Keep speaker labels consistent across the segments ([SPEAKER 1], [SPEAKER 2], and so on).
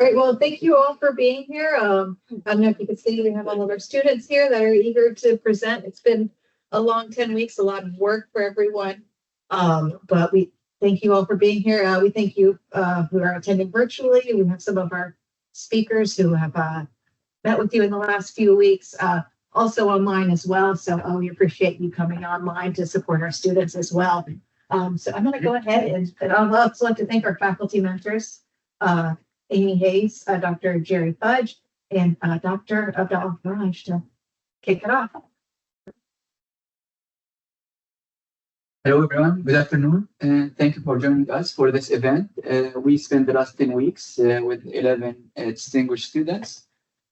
[SPEAKER 1] Great. Well, thank you all for being here. I don't know if you can see, we have all of our students here that are eager to present. It's been a long 10 weeks, a lot of work for everyone. But we thank you all for being here. We thank you who are attending virtually. We have some of our speakers who have met with you in the last few weeks, also online as well. So we appreciate you coming online to support our students as well. So I'm going to go ahead and I'd also like to thank our faculty mentors, Amy Hayes, Dr. Jerry Fudge, and Dr. Abdul Raj to kick it off.
[SPEAKER 2] Hello, everyone. Good afternoon, and thank you for joining us for this event. We spent the last 10 weeks with 11 distinguished students,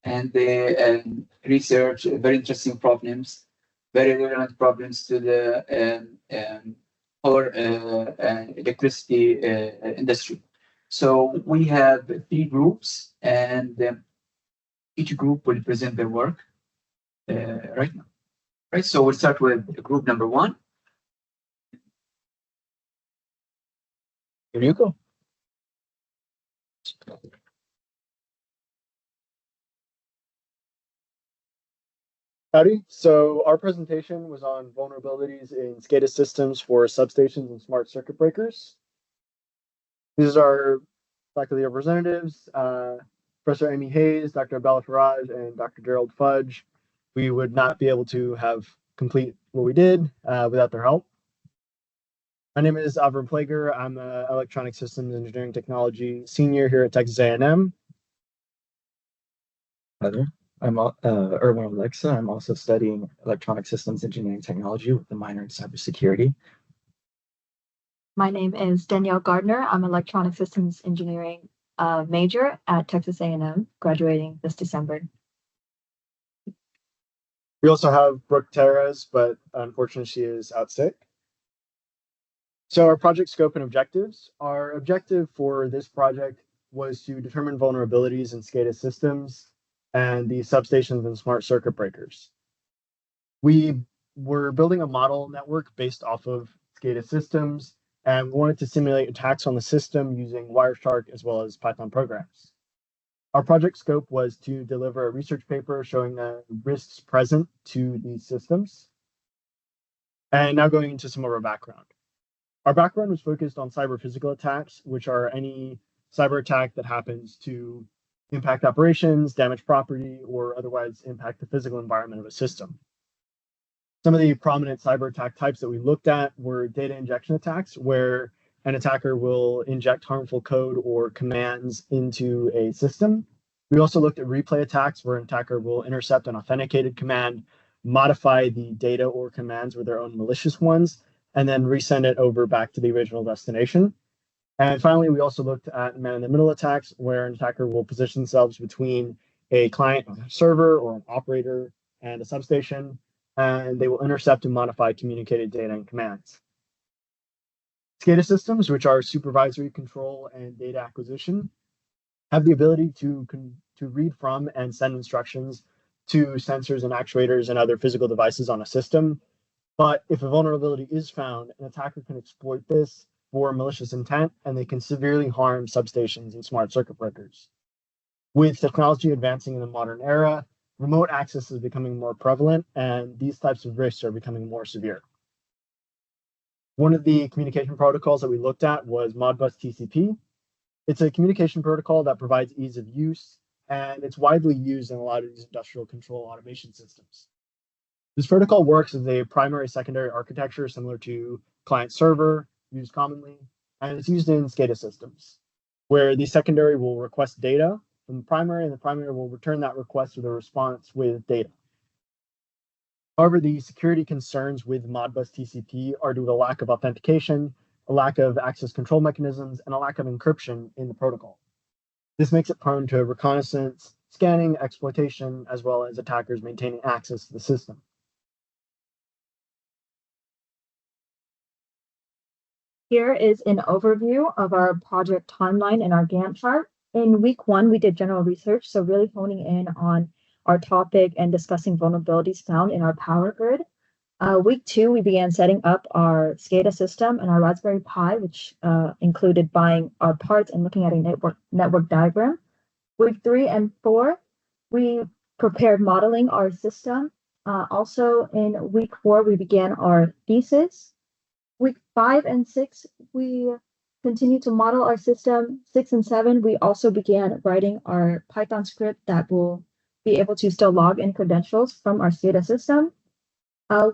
[SPEAKER 2] and they research very interesting problems, very relevant problems to the power electricity industry. So we have 3 groups, and each group will present their work right now. Right. So we'll start with group number 1. Here you go.
[SPEAKER 3] Howdy. So our presentation was on vulnerabilities in SCADA systems for substations and smart circuit breakers. These are faculty representatives, Professor Amy Hayes, Dr. Abdullah Faraj, and Dr. Gerald Fudge. We would not be able to have complete what we did without their help. My name is Avram Plager. I'm an Electronic Systems Engineering Technology senior here at Texas A&M.
[SPEAKER 4] Heather. I'm Erwin Alexa. I'm also studying Electronic Systems Engineering Technology with a minor in Cybersecurity.
[SPEAKER 5] My name is Danielle Gardner. I'm Electronic Systems Engineering major at Texas A&M, graduating this December.
[SPEAKER 3] We also have Brooke Terres, but unfortunately she is out sick. So our project scope and objectives. Our objective for this project was to determine vulnerabilities in SCADA systems and the substations and smart circuit breakers. We were building a model network based off of SCADA systems, and we wanted to simulate attacks on the system using Wireshark as well as Python programs. Our project scope was to deliver a research paper showing the risks present to these systems. And now going into some of our background. Our background was focused on cyber physical attacks, which are any cyber attack that happens to impact operations, damage property, or otherwise impact the physical environment of a system. Some of the prominent cyber attack types that we looked at were data injection attacks, where an attacker will inject harmful code or commands into a system. We also looked at replay attacks, where an attacker will intercept an authenticated command, modify the data or commands with their own malicious ones, and then resend it over back to the original destination. And finally, we also looked at man-in-the-middle attacks, where an attacker will position themselves between a client server or an operator and a substation, and they will intercept and modify communicated data and commands. SCADA systems, which are supervisory control and data acquisition, have the ability to read from and send instructions to sensors and actuators and other physical devices on a system. But if a vulnerability is found, an attacker can exploit this for malicious intent, and they can severely harm substations and smart circuit breakers. With technology advancing in the modern era, remote access is becoming more prevalent, and these types of risks are becoming more severe. One of the communication protocols that we looked at was Modbus TCP. It's a communication protocol that provides ease of use, and it's widely used in a lot of these industrial control automation systems. This protocol works as a primary-secondary architecture similar to client-server, used commonly, and it's used in SCADA systems, where the secondary will request data from the primary, and the primary will return that request with a response with data. However, the security concerns with Modbus TCP are due to a lack of authentication, a lack of access control mechanisms, and a lack of encryption in the protocol. This makes it prone to reconnaissance, scanning, exploitation, as well as attackers maintaining access to the system.
[SPEAKER 5] Here is an overview of our project timeline and our Gantt chart. In week 1, we did general research, so really honing in on our topic and discussing vulnerabilities found in our power grid. Week 2, we began setting up our SCADA system and our Raspberry Pi, which included buying our parts and looking at a network diagram. Week 3 and 4, we prepared modeling our system. Also in week 4, we began our thesis. Week 5 and 6, we continued to model our system. 6 and 7, we also began writing our Python script that will be able to still log in credentials from our SCADA system.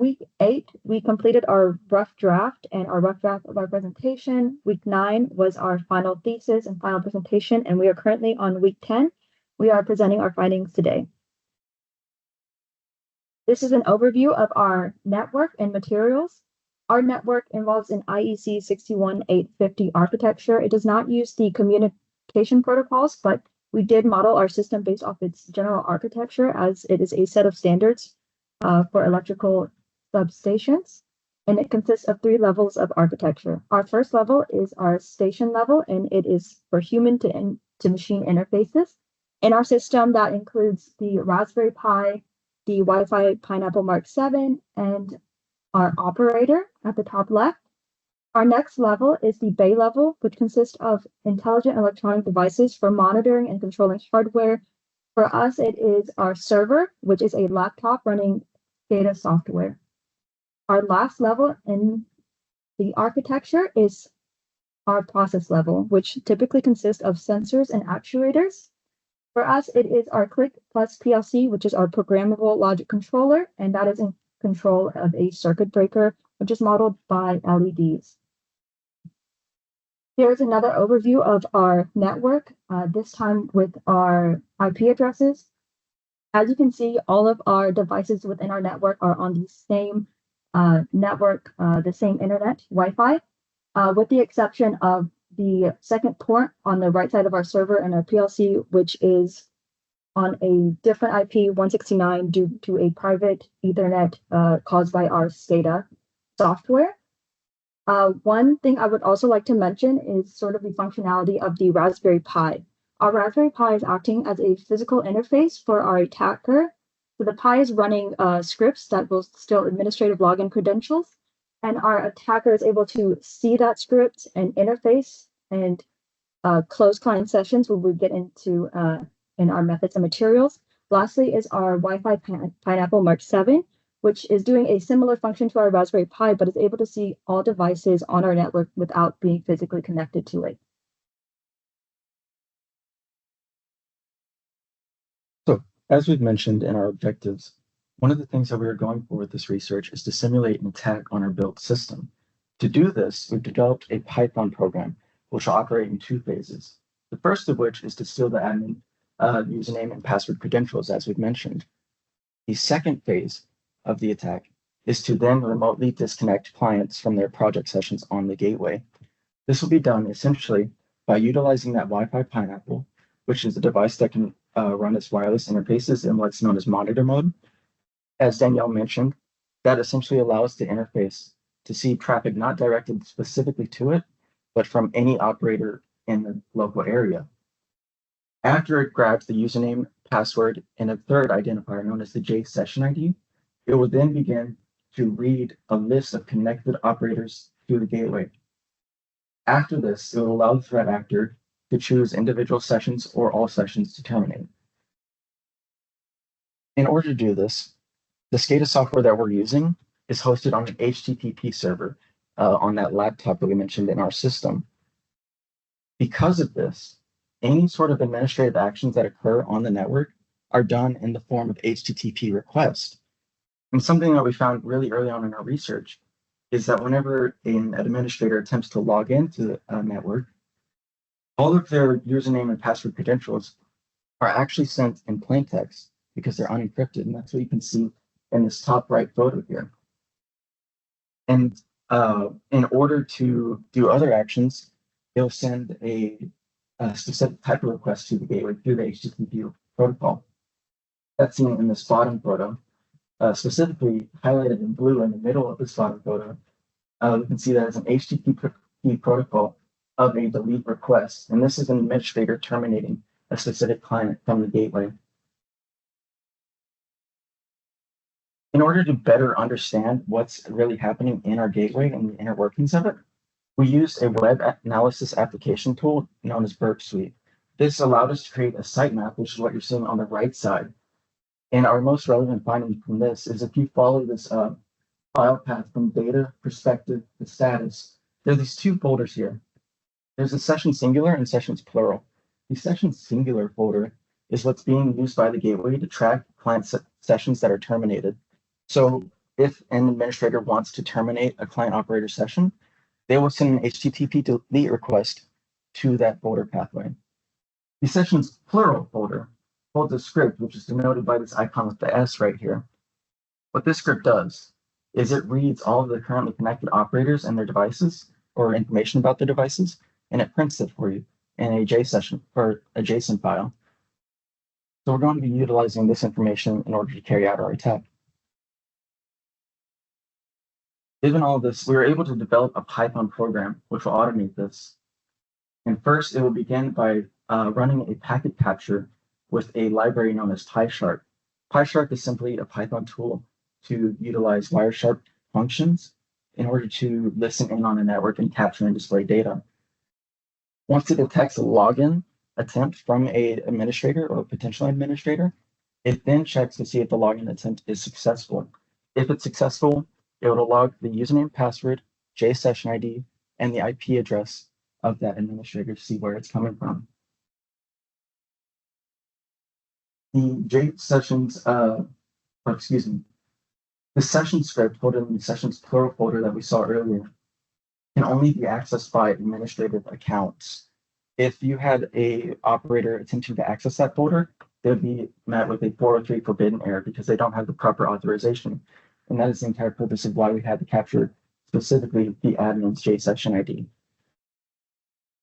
[SPEAKER 5] Week 8, we completed our rough draft and our rough draft of our presentation. Week 9 was our final thesis and final presentation, and we are currently on week 10. We are presenting our findings today. This is an overview of our network and materials. Our network involves an IEC 61850 architecture. It does not use the communication protocols, but we did model our system based off its general architecture, as it is a set of standards for electrical substations, and it consists of 3 levels of architecture. Our first level is our station level, and it is for human to machine interfaces. In our system, that includes the Raspberry Pi, the Wi-Fi Pineapple Mark 7, and our operator at the top left. Our next level is the Bay level, which consists of intelligent electronic devices for monitoring and controlling hardware. For us, it is our server, which is a laptop running SCADA software. Our last level in the architecture is our process level, which typically consists of sensors and actuators. For us, it is our Click Plus PLC, which is our programmable logic controller, and that is in control of a circuit breaker, which is modeled by LEDs. Here's another overview of our network, this time with our IP addresses. As you can see, all of our devices within our network are on the same network, the same internet, Wi-Fi, with the exception of the second port on the right side of our server and our PLC, which is on a different IP 169 due to a private Ethernet caused by our SCADA software. One thing I would also like to mention is sort of the functionality of the Raspberry Pi. Our Raspberry Pi is acting as a physical interface for our attacker. So the Pi is running scripts that will steal administrative login credentials, and our attacker is able to see that script and interface and close client sessions, when we get into in our methods and materials. Lastly is our Wi-Fi Pineapple Mark 7, which is doing a similar function to our Raspberry Pi, but is able to see all devices on our network without being physically connected to it.
[SPEAKER 4] So, as we've mentioned in our objectives, one of the things that we are going for with this research is to simulate an attack on our built system. To do this, we've developed a Python program which will operate in 2 phases. The first of which is to steal the admin username and password credentials, as we've mentioned. The second phase of the attack is to then remotely disconnect clients from their project sessions on the gateway. This will be done essentially by utilizing that Wi-Fi Pineapple, which is a device that can run its wireless interfaces in what's known as monitor mode. As Danielle mentioned, that essentially allows the interface to see traffic not directed specifically to it, but from any operator in the local area. After it grabs the username, password, and a third identifier known as the J session ID, it will then begin to read a list of connected operators to the gateway. After this, it will allow the threat actor to choose individual sessions or all sessions to terminate. In order to do this, the SCADA software that we're using is hosted on an HTTP server on that laptop that we mentioned in our system. Because of this, any sort of administrative actions that occur on the network are done in the form of HTTP request. And something that we found really early on in our research is that whenever an administrator attempts to log into a network, all of their username and password credentials are actually sent in plain text because they're unencrypted. And that's what you can see in this top right photo here. And in order to do other actions, they'll send a specific type of request to the gateway through the HTTP protocol. That's seen in this bottom photo, specifically highlighted in blue in the middle of this bottom photo. We can see that it's an HTTP protocol of a delete request, and this is an administrator terminating a specific client from the gateway. In order to better understand what's really happening in our gateway and the inner workings of it, we used a web analysis application tool known as Burp Suite This allowed us to create a sitemap, which is what you're seeing on the right side. And our most relevant finding from this is if you follow this file path from data, perspective, to status, there are these two folders here. There's a session singular and sessions plural. The session singular folder is what's being used by the gateway to track client sessions that are terminated. So if an administrator wants to terminate a client operator session, they will send an HTTP delete request to that folder pathway. The sessions plural folder holds a script, which is denoted by this icon with the S right here. What this script does is it reads all of the currently connected operators and their devices or information about their devices, and it prints it for you in a JSON or a JSON file. So we're going to be utilizing this information in order to carry out our attack. Given all this, we were able to develop a Python program which will automate this. And first, it will begin by running a packet capture with a library known as PyShark. PyShark is simply a Python tool to utilize Wireshark functions in order to listen in on a network and capture and display data. Once it detects a login attempt from an administrator or a potential administrator, it then checks to see if the login attempt is successful. If it's successful, it will log the username, password, JSession ID, and the IP address of that administrator to see where it's coming from. The the session script holding in the sessions plural folder that we saw earlier can only be accessed by administrative accounts. If you had a operator attempting to access that folder, they would be met with a 403 forbidden error because they don't have the proper authorization. And that is the entire purpose of why we had to capture specifically the admin's JSession ID.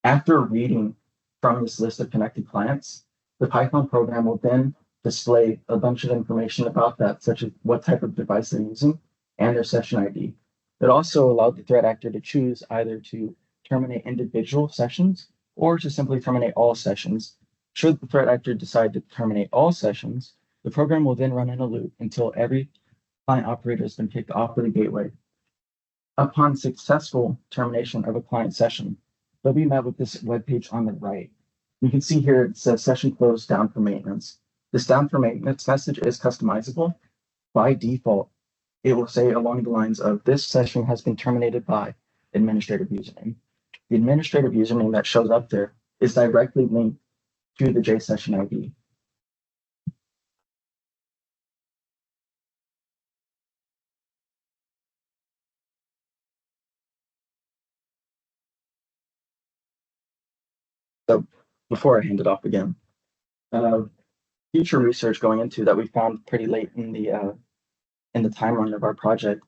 [SPEAKER 4] After reading from this list of connected clients, the Python program will then display a bunch of information about that, such as what type of device they're using and their session ID. It also allowed the threat actor to choose either to terminate individual sessions or to simply terminate all sessions. Should the threat actor decide to terminate all sessions, the program will then run in a loop until every client operator has been kicked off of the gateway. Upon successful termination of a client session, they'll be met with this web page on the right. You can see here it says session closed down for maintenance. This down for maintenance message is customizable. By default, it will say along the lines of this session has been terminated by administrative username. The administrative username that shows up there is directly linked to the JSession ID. So before I hand it off again, future research going into that we found pretty late in the timeline of our project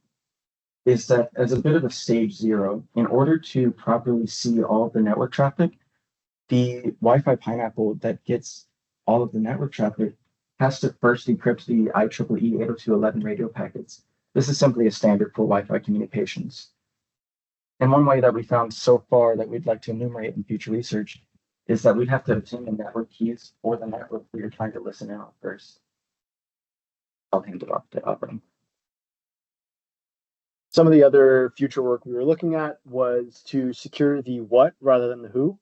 [SPEAKER 4] is that as a bit of a stage zero, in order to properly see all of the network traffic, the Wi-Fi pineapple that gets all of the network traffic has to first decrypt the IEEE 802.11 radio packets. This is simply a standard for Wi-Fi communications. And one way that we found so far that we'd like to enumerate in future research is that we'd have to obtain the network keys for the network we are trying to listen in on first. I'll hand it off to Avram.
[SPEAKER 3] Some of the other future work we were looking at was to secure the what rather than the who,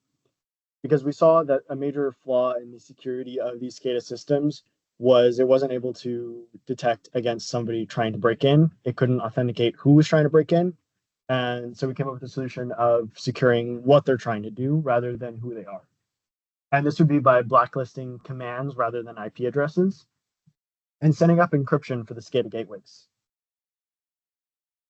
[SPEAKER 3] because we saw that a major flaw in the security of these SCADA systems was it wasn't able to detect against somebody trying to break in. It couldn't authenticate who was trying to break in. And so we came up with a solution of securing what they're trying to do rather than who they are. And this would be by blacklisting commands rather than IP addresses and setting up encryption for the SCADA gateways.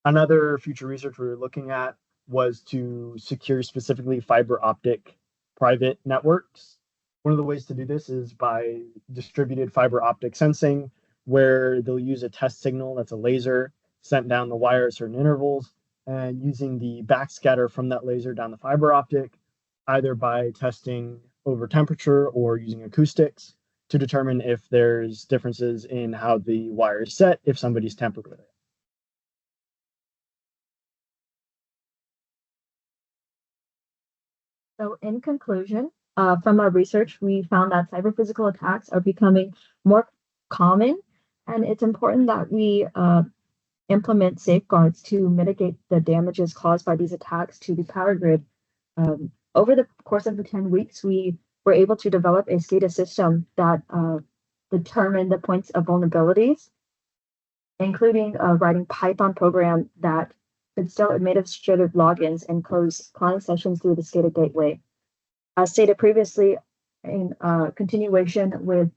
[SPEAKER 3] Another future research we were looking at was to secure specifically fiber optic private networks. One of the ways to do this is by distributed fiber optic sensing, where they'll use a test signal that's a laser sent down the wire at certain intervals, and using the backscatter from that laser down the fiber optic, either by testing over temperature or using acoustics to determine if there's differences in how the wire is set if somebody's tampered with it.
[SPEAKER 5] So in conclusion, from our research, we found that cyber physical attacks are becoming more common, and it's important that we implement safeguards to mitigate the damages caused by these attacks to the power grid. Over the course of the 10 weeks, we we're able to develop a SCADA system that determine the points of vulnerabilities, including a writing Python program that could still administrative logins and close client sessions through the SCADA gateway. As stated previously, in continuation with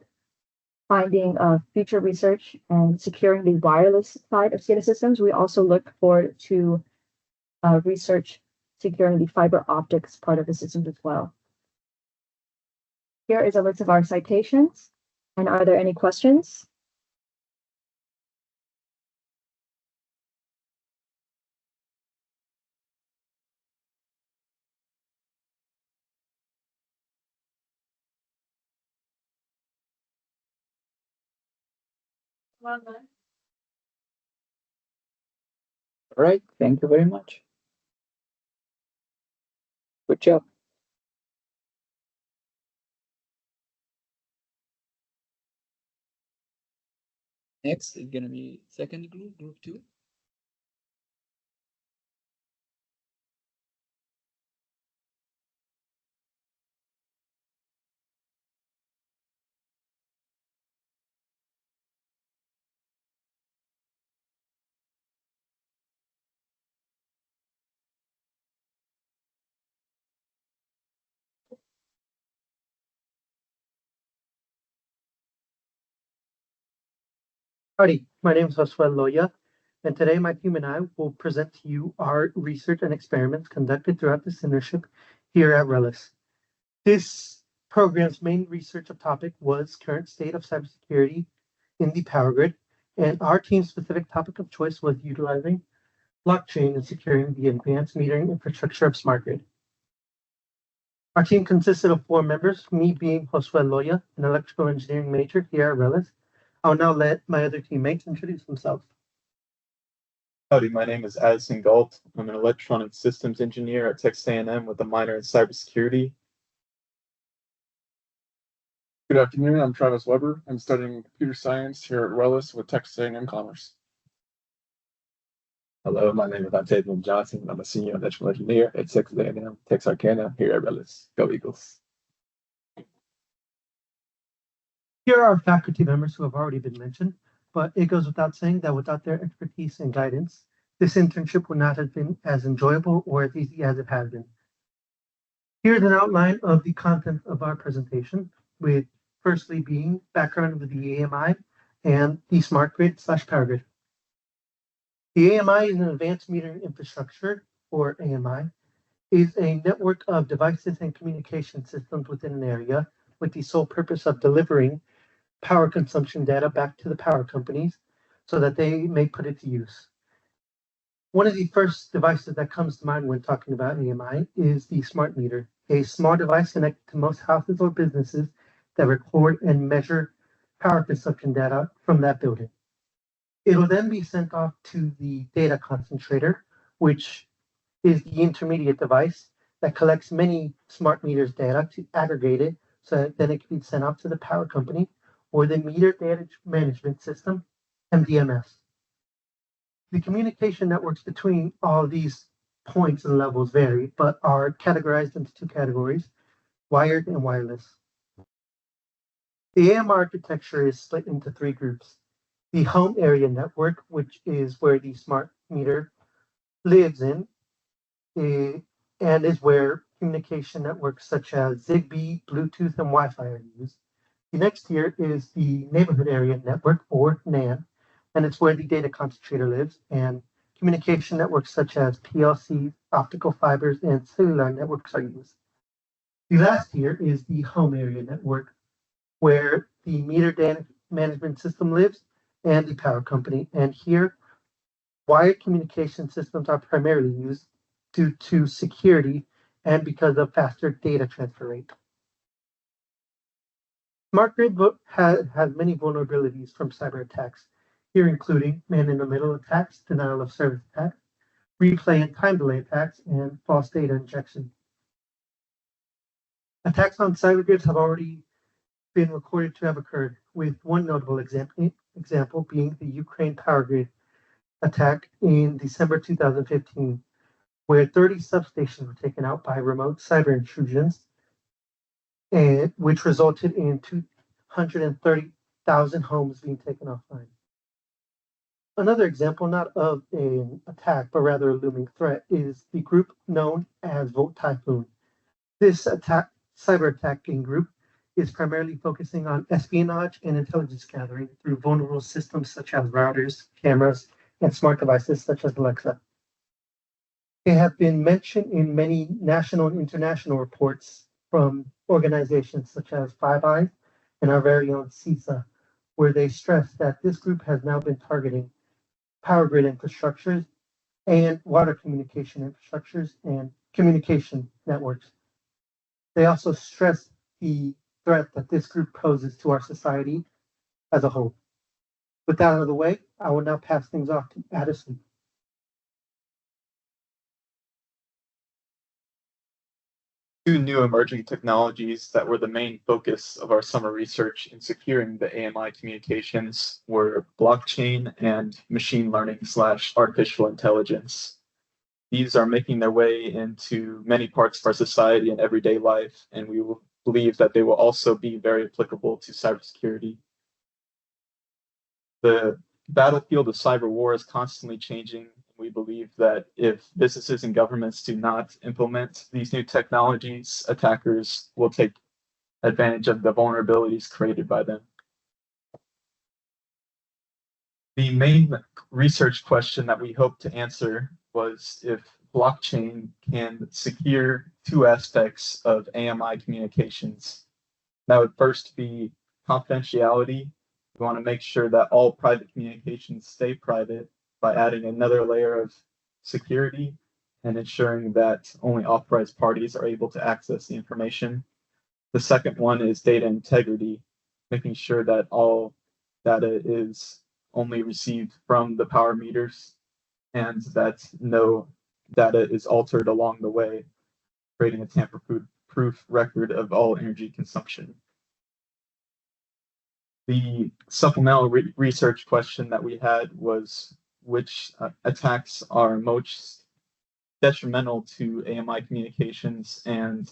[SPEAKER 5] finding future research and securing the wireless side of SCADA systems, we also look forward to research securing the fiber optics part of the systems as well. Here is a list of our citations. And are there any questions?
[SPEAKER 1] Well done.
[SPEAKER 2] All right, thank you very much. Good job. Next is gonna be second group, group 2.
[SPEAKER 6] Howdy, my name is Josué Loya, and today my team and I will present to you our research and experiments conducted throughout this internship here at RELIS. This program's main research topic was current state of cybersecurity in the power grid, and our team's specific topic of choice was utilizing blockchain and securing the advanced metering infrastructure of smart grid. Our team consisted of 4 members, me being Josué Loya, an electrical engineering major here at RELIS. I'll now let my other teammates introduce themselves.
[SPEAKER 7] Howdy, my name is Addison Galt. I'm an electronic systems engineer at Texas A&M with a minor in cybersecurity.
[SPEAKER 8] Good afternoon, I'm Travis Weber. I'm studying computer science here at RELIS with Texas A&M Commerce.
[SPEAKER 9] Hello, my name is Octavian Johnson. I'm a senior electrical engineer at Texas A&M Texarkana here at RELIS. Go Eagles.
[SPEAKER 6] Here are our faculty members who have already been mentioned, but it goes without saying that without their expertise and guidance, this internship would not have been as enjoyable or as easy as it has been. Here's an outline of the content of our presentation, with firstly being background of the AMI and the smart grid/power grid. The AMI is an advanced metering infrastructure, or AMI, is a network of devices and communication systems within an area with the sole purpose of delivering power consumption data back to the power companies so that they may put it to use. One of the first devices that comes to mind when talking about AMI is the smart meter, a small device connected to most houses or businesses that record and measure power consumption data from that building. It'll then be sent off to the data concentrator, which is the intermediate device that collects many smart meters data to aggregate it so that then it can be sent off to the power company or the meter data management system, MDMS. The communication networks between all these points and levels vary, but are categorized into 2 categories, wired and wireless. The AM architecture is split into 3 groups. The home area network, which is where the smart meter lives in, and is where communication networks such as Zigbee, Bluetooth, and Wi-Fi are used. The next tier is the neighborhood area network, or NAN, and it's where the data concentrator lives, and communication networks such as PLCs, optical fibers, and cellular networks are used. The last tier is the home area network, where the meter data management system lives and the power company. And here, wired communication systems are primarily used due to security and because of faster data transfer rate. Smart grid has many vulnerabilities from cyber attacks, here including man-in-the-middle attacks, denial of service attacks, replay and time delay attacks, and false data injection. Attacks on cyber grids have already been recorded to have occurred, with one notable example being the Ukraine power grid attack in December 2015, where 30 substations were taken out by remote cyber intrusions. and which resulted in 230,000 homes being taken offline. Another example, not of an attack, but rather a looming threat, is the group known as Volt Typhoon. This cyber attacking group is primarily focusing on espionage and intelligence gathering through vulnerable systems such as routers, cameras, and smart devices such as Alexa. They have been mentioned in many national and international reports from organizations such as Five Eyes and our very own CISA, where they stress that this group has now been targeting power grid infrastructures and water communication infrastructures and communication networks. They also stress the threat that this group poses to our society as a whole. With that out of the way, I will now pass things off to Addison.
[SPEAKER 7] Two new emerging technologies that were the main focus of our summer research in securing the AMI communications were blockchain and machine learning / artificial intelligence. These are making their way into many parts of our society and everyday life, and we will believe that they will also be very applicable to cybersecurity. The battlefield of cyber war is constantly changing. We believe that if businesses and governments do not implement these new technologies, attackers will take advantage of the vulnerabilities created by them. The main research question that we hope to answer was if blockchain can secure two aspects of AMI communications. That would first be confidentiality. We want to make sure that all private communications stay private by adding another layer of security and ensuring that only authorized parties are able to access the information. The second one is data integrity, making sure that all data is only received from the power meters and that no data is altered along the way, creating a tamper-proof record of all energy consumption. The supplemental research question that we had was which attacks are most detrimental to AMI communications and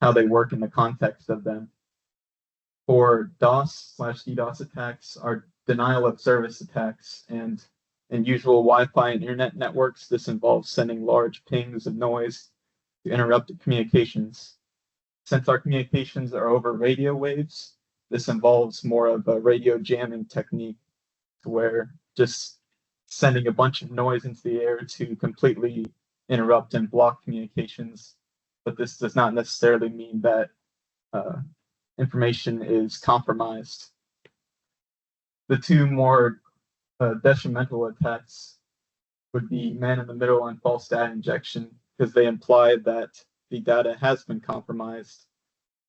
[SPEAKER 7] how they work in the context of them. For DOS / DDoS attacks are denial of service attacks, and in usual Wi-Fi and internet networks, this involves sending large pings of noise to interrupt communications. Since our communications are over radio waves, this involves more of a radio jamming technique to where just sending a bunch of noise into the air to completely interrupt and block communications. But this does not necessarily mean that information is compromised. The two more detrimental attacks would be man in the middle and false data injection, because they imply that the data has been compromised.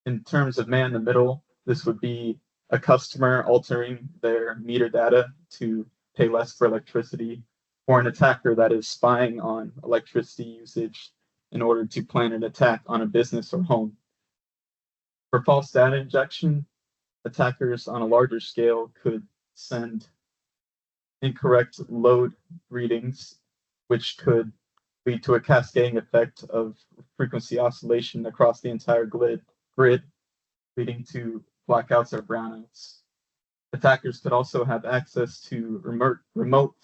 [SPEAKER 7] In terms of man in the middle, this would be a customer altering their meter data to pay less for electricity, or an attacker that is spying on electricity usage in order to plan an attack on a business or home. For false data injection, attackers on a larger scale could send incorrect load readings, which could lead to a cascading effect of frequency oscillation across the entire grid, leading to blackouts or brownouts. Attackers could also have access to remote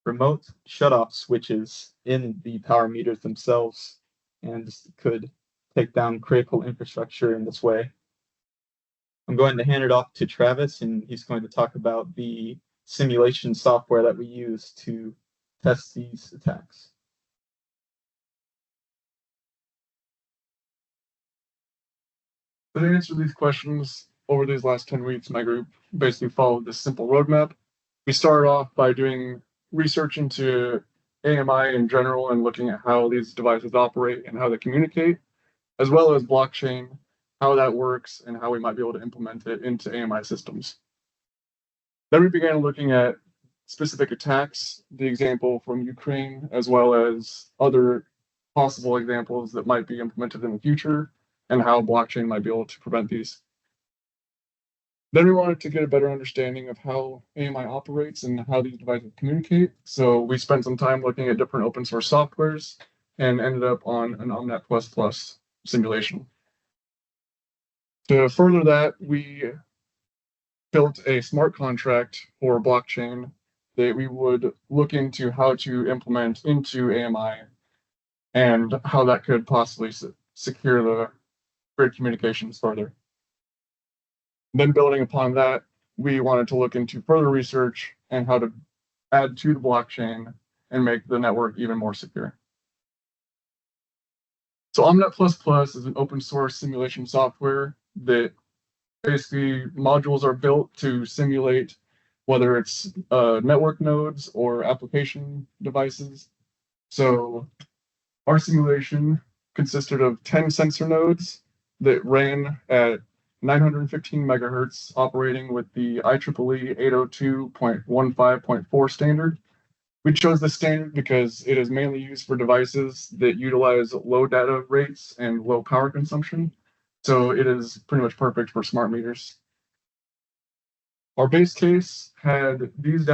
[SPEAKER 7] shutoff switches in the power meters themselves and could take down critical infrastructure in this way. I'm going to hand it off to Travis, and he's going to talk about the simulation software that we use to test these attacks.
[SPEAKER 8] To answer these questions, over these last 10 weeks, my group basically followed this simple roadmap. We started off by doing research into AMI in general and looking at how these devices operate and how they communicate, as well as blockchain, how that works, and how we might be able to implement it into AMI systems. Then we began looking at specific attacks, the example from Ukraine, as well as other possible examples that might be implemented in the future, and how blockchain might be able to prevent these. Then we wanted to get a better understanding of how AMI operates and how these devices communicate. So we spent some time looking at different open source softwares and ended up on an OmNet++ simulation. To further that, we built a smart contract for blockchain that we would look into how to implement into AMI and how that could possibly secure the grid communications further. Then building upon that, we wanted to look into further research and how to add to the blockchain and make the network even more secure. So OmNet++ is an open source simulation software that basically modules are built to simulate whether it's network nodes or application devices. So our simulation consisted of 10 sensor nodes that ran at 915 megahertz operating with the IEEE 802.15.4 standard. We chose this standard because it is mainly used for devices that utilize low data rates and low power consumption. So it is pretty much perfect for smart meters. Our base case had these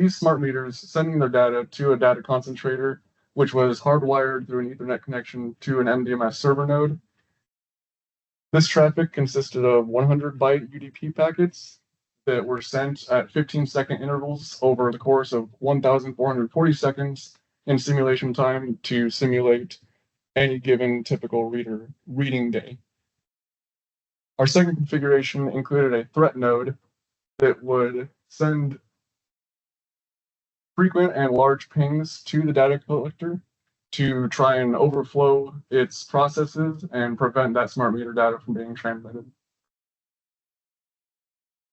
[SPEAKER 8] smart meters sending their data to a data concentrator, which was hardwired through an Ethernet connection to an MDMS server node. This traffic consisted of 100 byte UDP packets that were sent at 15-second intervals over the course of 1,440 seconds in simulation time to simulate any given typical reading day. Our second configuration included a threat node that would send frequent and large pings to the data collector to try and overflow its processes and prevent that smart meter data from being transmitted.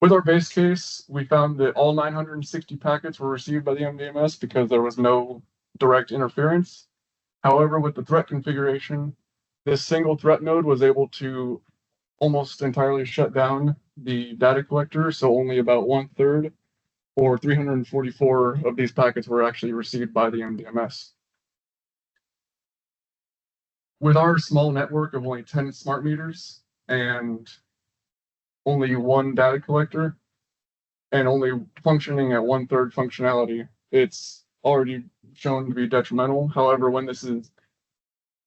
[SPEAKER 8] With our base case, we found that all 960 packets were received by the MDMS because there was no direct interference. However, with the threat configuration, this single threat node was able to almost entirely shut down the data collector, so only about 1/3 or 344 of these packets were actually received by the MDMS. With our small network of only 10 smart meters and only one data collector and only functioning at 1/3 functionality, it's already shown to be detrimental. However, when this is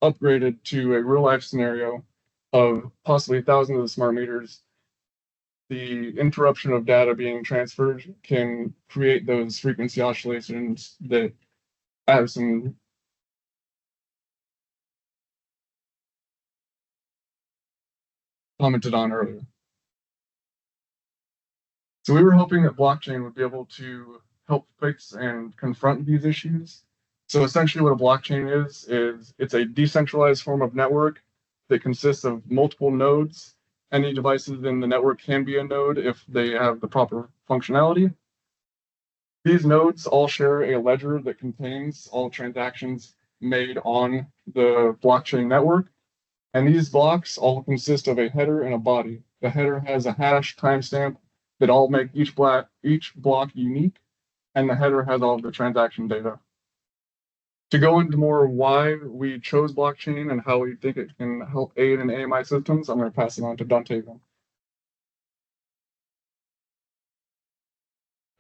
[SPEAKER 8] upgraded to a real life scenario of possibly thousands of smart meters, the interruption of data being transferred can create those frequency oscillations that Addison commented on earlier. So we were hoping that blockchain would be able to help fix and confront these issues. So essentially what a blockchain is it's a decentralized form of network that consists of multiple nodes. Any devices in the network can be a node if they have the proper functionality. These nodes all share a ledger that contains all transactions made on the blockchain network. And these blocks all consist of a header and a body. The header has a hash timestamp that all make each block unique, and the header has all of the transaction data. To go into more why we chose blockchain and how we think it can help aid in AMI systems, I'm going to pass it on to Dante.
[SPEAKER 9] All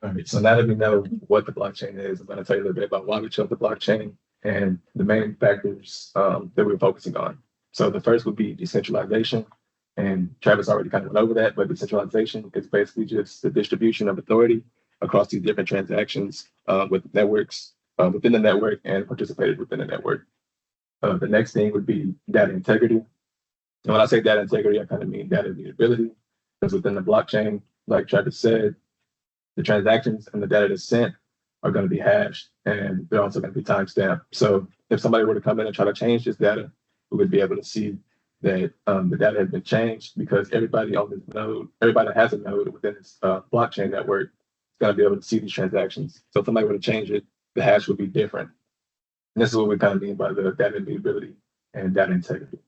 [SPEAKER 9] right, so now that we know what the blockchain is, I'm going to tell you a little bit about why we chose the blockchain and the main factors that we're focusing on. So the first would be decentralization, and Travis already kind of went over that, but decentralization is basically just the distribution of authority across these different transactions with networks within the network and participated within the network. The next thing would be data integrity. And when I say data integrity, I kind of mean data immutability, because within the blockchain, like Travis said, the transactions and the data that's sent are going to be hashed, and they're also going to be timestamped. So if somebody were to come in and try to change this data, we would be able to see that the data has been changed, because everybody on this node, everybody that has a node within this blockchain network is going to be able to see these transactions. So if somebody were to change it, the hash would be different. And this is what we kind of mean by the data immutability and data integrity.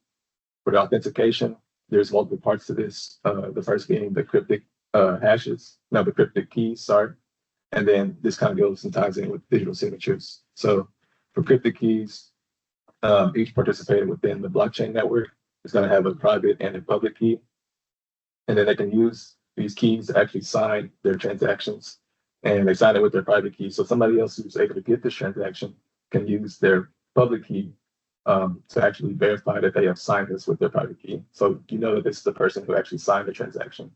[SPEAKER 9] For the authentication, there's multiple parts to this. The first being the cryptic the cryptic keys, sorry. And then this kind of goes and ties in with digital signatures. So for cryptic keys, each participating within the blockchain network is going to have a private and a public key. And then they can use these keys to actually sign their transactions, and they sign it with their private key. So somebody else who's able to get this transaction can use their public key to actually verify that they have signed this with their private key. So you know that this is the person who actually signed the transaction.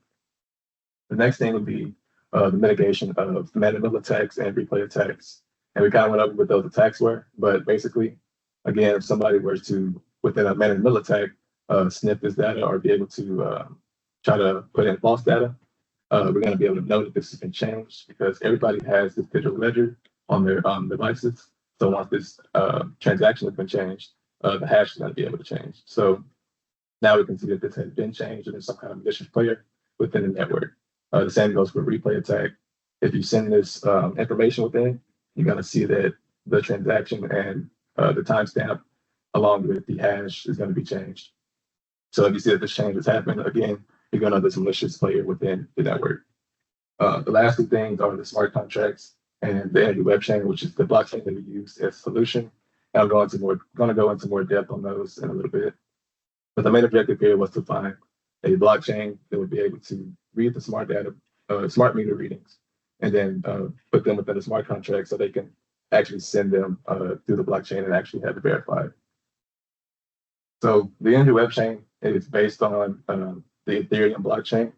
[SPEAKER 9] The next thing would be the mitigation of man-in-the-middle attacks and replay attacks. And we kind of went over what those attacks were, but basically, again, if somebody were to, within a man-in-the-middle attack, sniff this data or be able to try to put in false data, we're going to be able to know that this has been changed because everybody has this digital ledger on their devices. So once this transaction has been changed, the hash is going to be able to change. So now we can see that this has been changed and there's some kind of malicious player within the network. The same goes for replay attack. If you send this information within, you're going to see that the transaction and the timestamp along with the hash is going to be changed. So if you see that this change has happened, again, you're going to know this malicious player within the network. The last two things are the smart contracts and the energy web chain, which is the blockchain that we use as a solution. And I'm going to go into more depth on those in a little bit. But the main objective here was to find a blockchain that would be able to read the smart data, smart meter readings, and then put them within a smart contract so they can actually send them through the blockchain and actually have it verified. So the energy web chain is based on the Ethereum blockchain.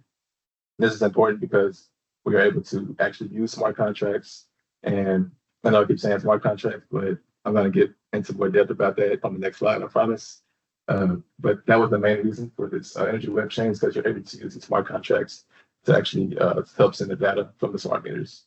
[SPEAKER 9] This is important because we are able to actually use smart contracts. And I know I keep saying smart contracts, but I'm going to get into more depth about that on the next slide, I promise. But that was the main reason for this energy web chain, is because you're able to use the smart contracts to actually help send the data from the smart meters.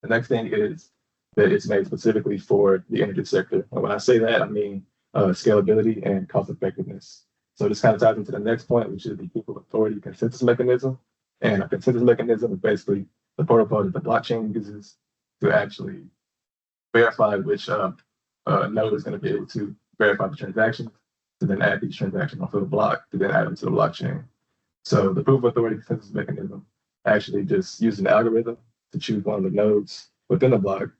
[SPEAKER 9] The next thing is that it's made specifically for the energy sector. And when I say that, I mean scalability and cost effectiveness. So this kind of ties into the next point, which is the proof of authority consensus mechanism. And a consensus mechanism is basically the protocol that the blockchain uses to actually verify which node is going to be able to verify the transactions, to then add these transactions onto the block, to then add them to the blockchain. So the proof of authority consensus mechanism actually just uses an algorithm to choose one of the nodes within the block.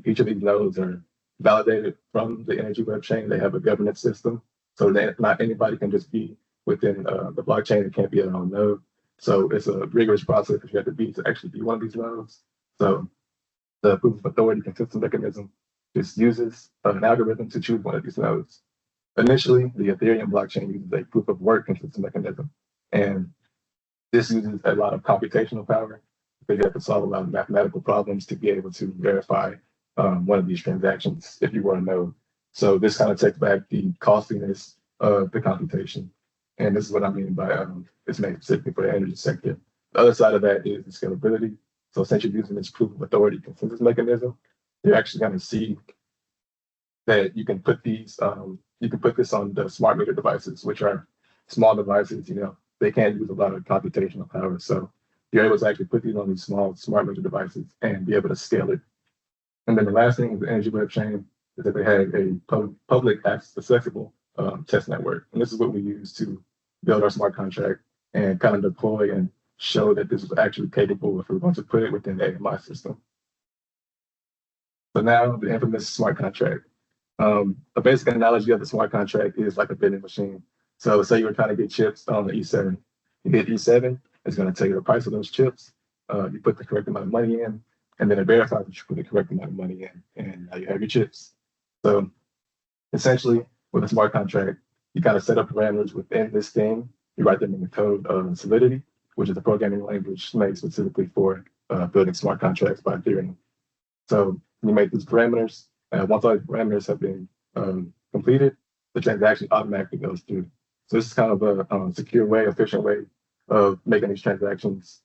[SPEAKER 9] Each of these nodes are validated from the energy web chain. They have a governance system, so that not anybody can just be within the blockchain. It can't be their own node. So it's a rigorous process that you have to be to actually be one of these nodes. So the proof of authority consensus mechanism just uses an algorithm to choose one of these nodes. Initially, the Ethereum blockchain uses a proof of work consensus mechanism. And this uses a lot of computational power because you have to solve a lot of mathematical problems to be able to verify one of these transactions if you were to know. So this kind of takes back the costliness of the computation. And this is what I mean by it's made specifically for the energy sector. The other side of that is the scalability. So essentially using this proof of authority consensus mechanism, you're actually going to see that you can put these, you can put this on the smart meter devices, which are small devices, they can't use a lot of computational power. So you're able to actually put these on these small smart meter devices and be able to scale it. And then the last thing with the energy web chain is that they have a public accessible test network. And this is what we use to build our smart contract and kind of deploy and show that this is actually capable if we're going to put it within the AMI system. So now the infamous smart contract. A basic analogy of the smart contract is like a vending machine. So say you were trying to get chips on the E7. You hit E7, it's going to tell you the price of those chips. You put the correct amount of money in, and then it verifies that you put the correct amount of money in, and now you have your chips. So essentially, with a smart contract, you kind of set up parameters within this thing. You write them in the code of Solidity, which is a programming language made specifically for building smart contracts by Ethereum. So you make these parameters, and once all the parameters have been completed, the transaction automatically goes through. So this is kind of a secure way, efficient way of making these transactions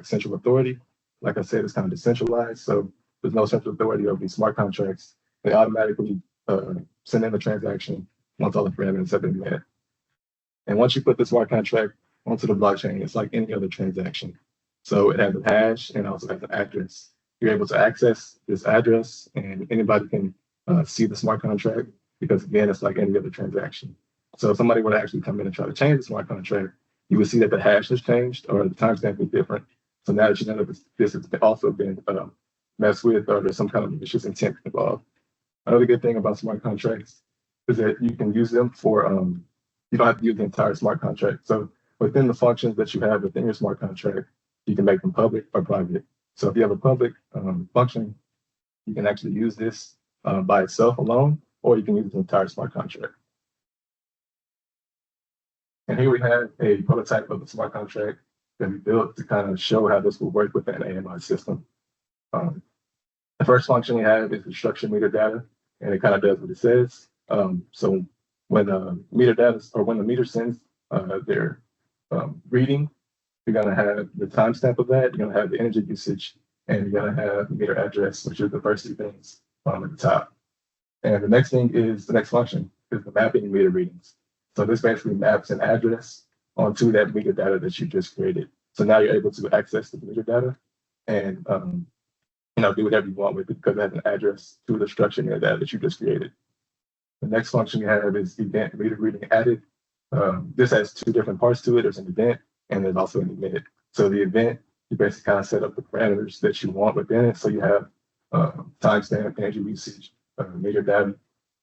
[SPEAKER 9] central authority. Like I said, it's kind of decentralized. So there's no central authority over these smart contracts. They automatically send in the transaction once all the parameters have been met. And once you put the smart contract onto the blockchain, it's like any other transaction. So it has a hash and also has an address. You're able to access this address and anybody can see the smart contract because again, it's like any other transaction. So if somebody were to actually come in and try to change the smart contract, you would see that the hash has changed or the timestamp is different. So now that you know that this has also been messed with or there's some kind of malicious intent involved. Another good thing about smart contracts is that you can use them for, you don't have to use the entire smart contract. So within the functions that you have within your smart contract, you can make them public or private. So if you have a public function, you can actually use this by itself alone, or you can use the entire smart contract. And here we have a prototype of the smart contract that we built to kind of show how this will work with an AMI system. The first function we have is the structure meter data, and it kind of does what it says. So when meter data or when the meter sends their reading, you're gonna have the timestamp of that. You're gonna have the energy usage, and you're gonna have the meter address, which are the first two things at the top. And the next thing is the next function is the mapping meter readings. So this basically maps an address onto that meter data that you just created. So now you're able to access the meter data and do whatever you want with it because it has an address to the structure meter data that you just created. The next function we have is event meter reading added. This has two different parts to it. There's an event and there's also an emit. So the event, you basically kind of set up the parameters that you want within it. So you have timestamp, energy usage, meter data,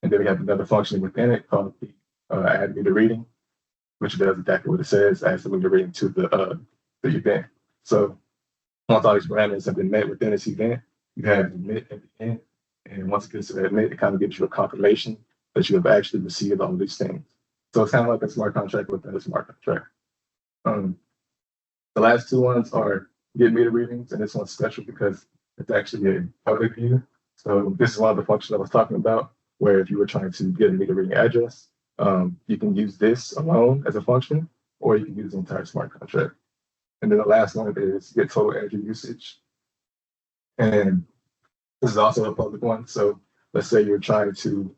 [SPEAKER 9] and then we have another function within it called the add meter reading, which does exactly what it says, adds the meter reading to the event. So once all these parameters have been met within this event, you have the emit at the end, and once it gets to that emit, it kind of gives you a confirmation that you have actually received all of these things. So it's kind of like a smart contract within a smart contract. The last two ones are get meter readings, and this one's special because it's actually a public view. So this is one of the functions I was talking about, where if you were trying to get a meter reading address, you can use this alone as a function, or you can use the entire smart contract. And then the last one is get total energy usage. And this is also a public one. So let's say you're trying to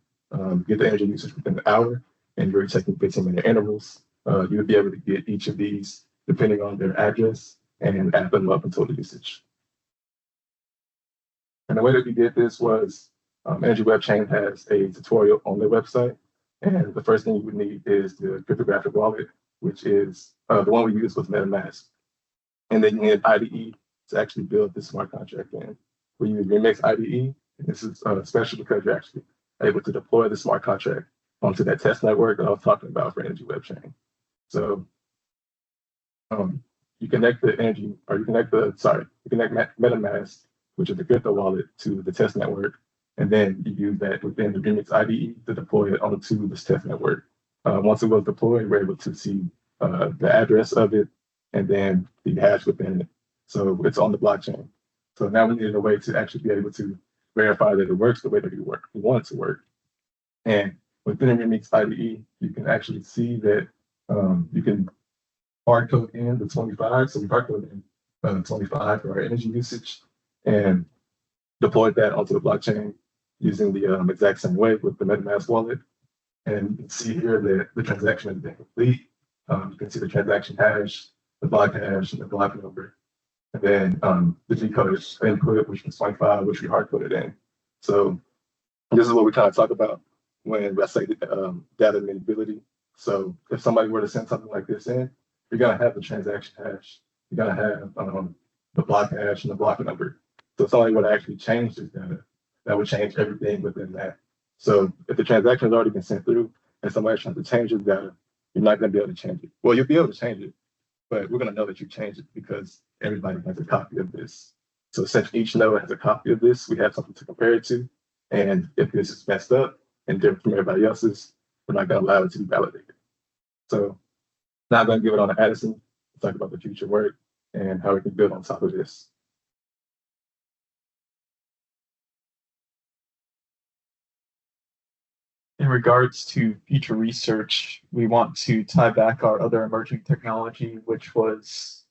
[SPEAKER 9] get the energy usage within an hour and you're taking 15-minute intervals. You would be able to get each of these depending on their address and add them up in total usage. And the way that we did this was Energy Web Chain has a tutorial on their website. And the first thing you would need is the cryptographic wallet, which is the one we used was MetaMask. And then you need IDE to actually build this smart contract in. We use Remix IDE, and this is special because you're actually able to deploy the smart contract onto that test network that I was talking about for Energy Web Chain. So you connect MetaMask, which is the crypto wallet, to the test network, and then you use that within the Remix IDE to deploy it onto this test network. Once it was deployed, we're able to see the address of it and then the hash within it. So it's on the blockchain. So now we needed a way to actually be able to verify that it works the way that we want it to work. And within the Remix IDE, you can actually see that you can hard code in the 25. So we hard code in 25 for our energy usage and deployed that onto the blockchain using the exact same way with the MetaMask wallet. And you can see here that the transaction has been complete. You can see the transaction hash, the block hash, and the block number. And then the G-code input, which was 25, which we hard coded in. So this is what we kind of talk about when I say data immutability. So if somebody were to send something like this in, you're gonna have the transaction hash, you're gonna have the block hash and the block number. So if somebody were to actually change this data, that would change everything within that. So if the transaction has already been sent through and somebody's trying to change this data, you're not gonna be able to change it. Well, you'll be able to change it, but we're gonna know that you changed it because everybody has a copy of this. So essentially each node has a copy of this. We have something to compare it to. And if this is messed up and different from everybody else's, we're not gonna allow it to be validated. So now I'm gonna give it on to Addison to talk about the future work and how we can build on top of this.
[SPEAKER 7] In regards to future research, we want to tie back our other emerging technology, which was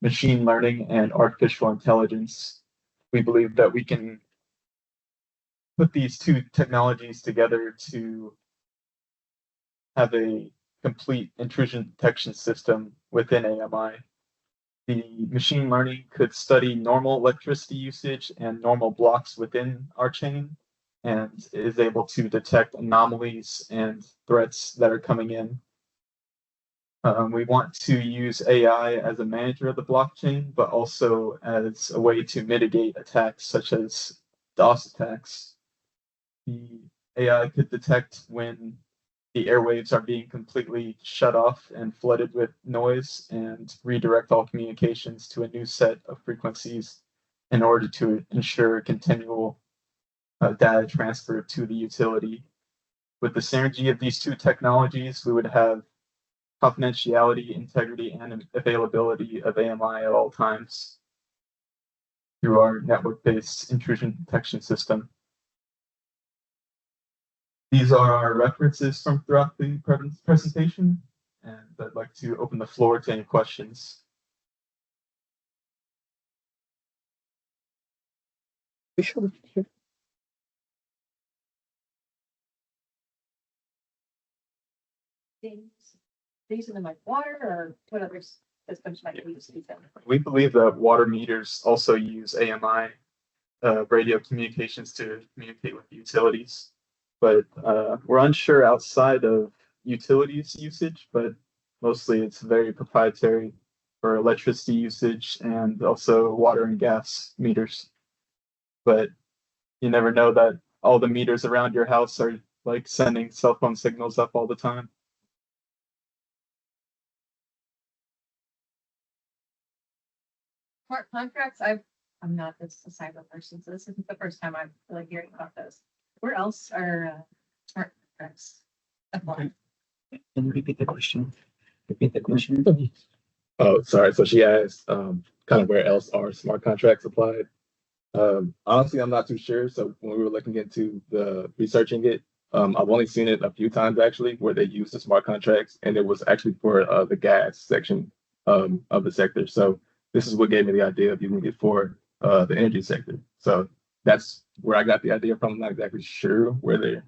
[SPEAKER 7] machine learning and artificial intelligence. We believe that we can put these two technologies together to have a complete intrusion detection system within AMI. The machine learning could study normal electricity usage and normal blocks within our chain, and is able to detect anomalies and threats that are coming in. We want to use AI as a manager of the blockchain, but also as a way to mitigate attacks such as DOS attacks. The AI could detect when the airwaves are being completely shut off and flooded with noise and redirect all communications to a new set of frequencies in order to ensure continual data transfer to the utility. With the synergy of these two technologies, we would have confidentiality, integrity, and availability of AMI at all times through our network-based intrusion detection system. These are our references from throughout the presentation, and I'd like to open the floor to any questions.
[SPEAKER 10] These in like water, or what other systems might we use these in?
[SPEAKER 7] We believe that water meters also use AMI radio communications to communicate with utilities, but we're unsure outside of utilities usage, but mostly it's very proprietary for electricity usage and also water and gas meters. But you never know that all the meters around your house are like sending cell phone signals up all the time.
[SPEAKER 10] Smart contracts, I'm not a cyber person, so this isn't the first time I'm really hearing about those. Where else are smart contracts applied?
[SPEAKER 4] Can you repeat the question? Repeat the question.
[SPEAKER 9] Oh, sorry. So she asked kind of where else are smart contracts applied. Honestly, I'm not too sure. So when we were looking into the researching it, I've only seen it a few times actually where they use the smart contracts, and it was actually for the gas section of the sector. So this is what gave me the idea of using it for the energy sector. So that's where I got the idea from. I'm not exactly sure where if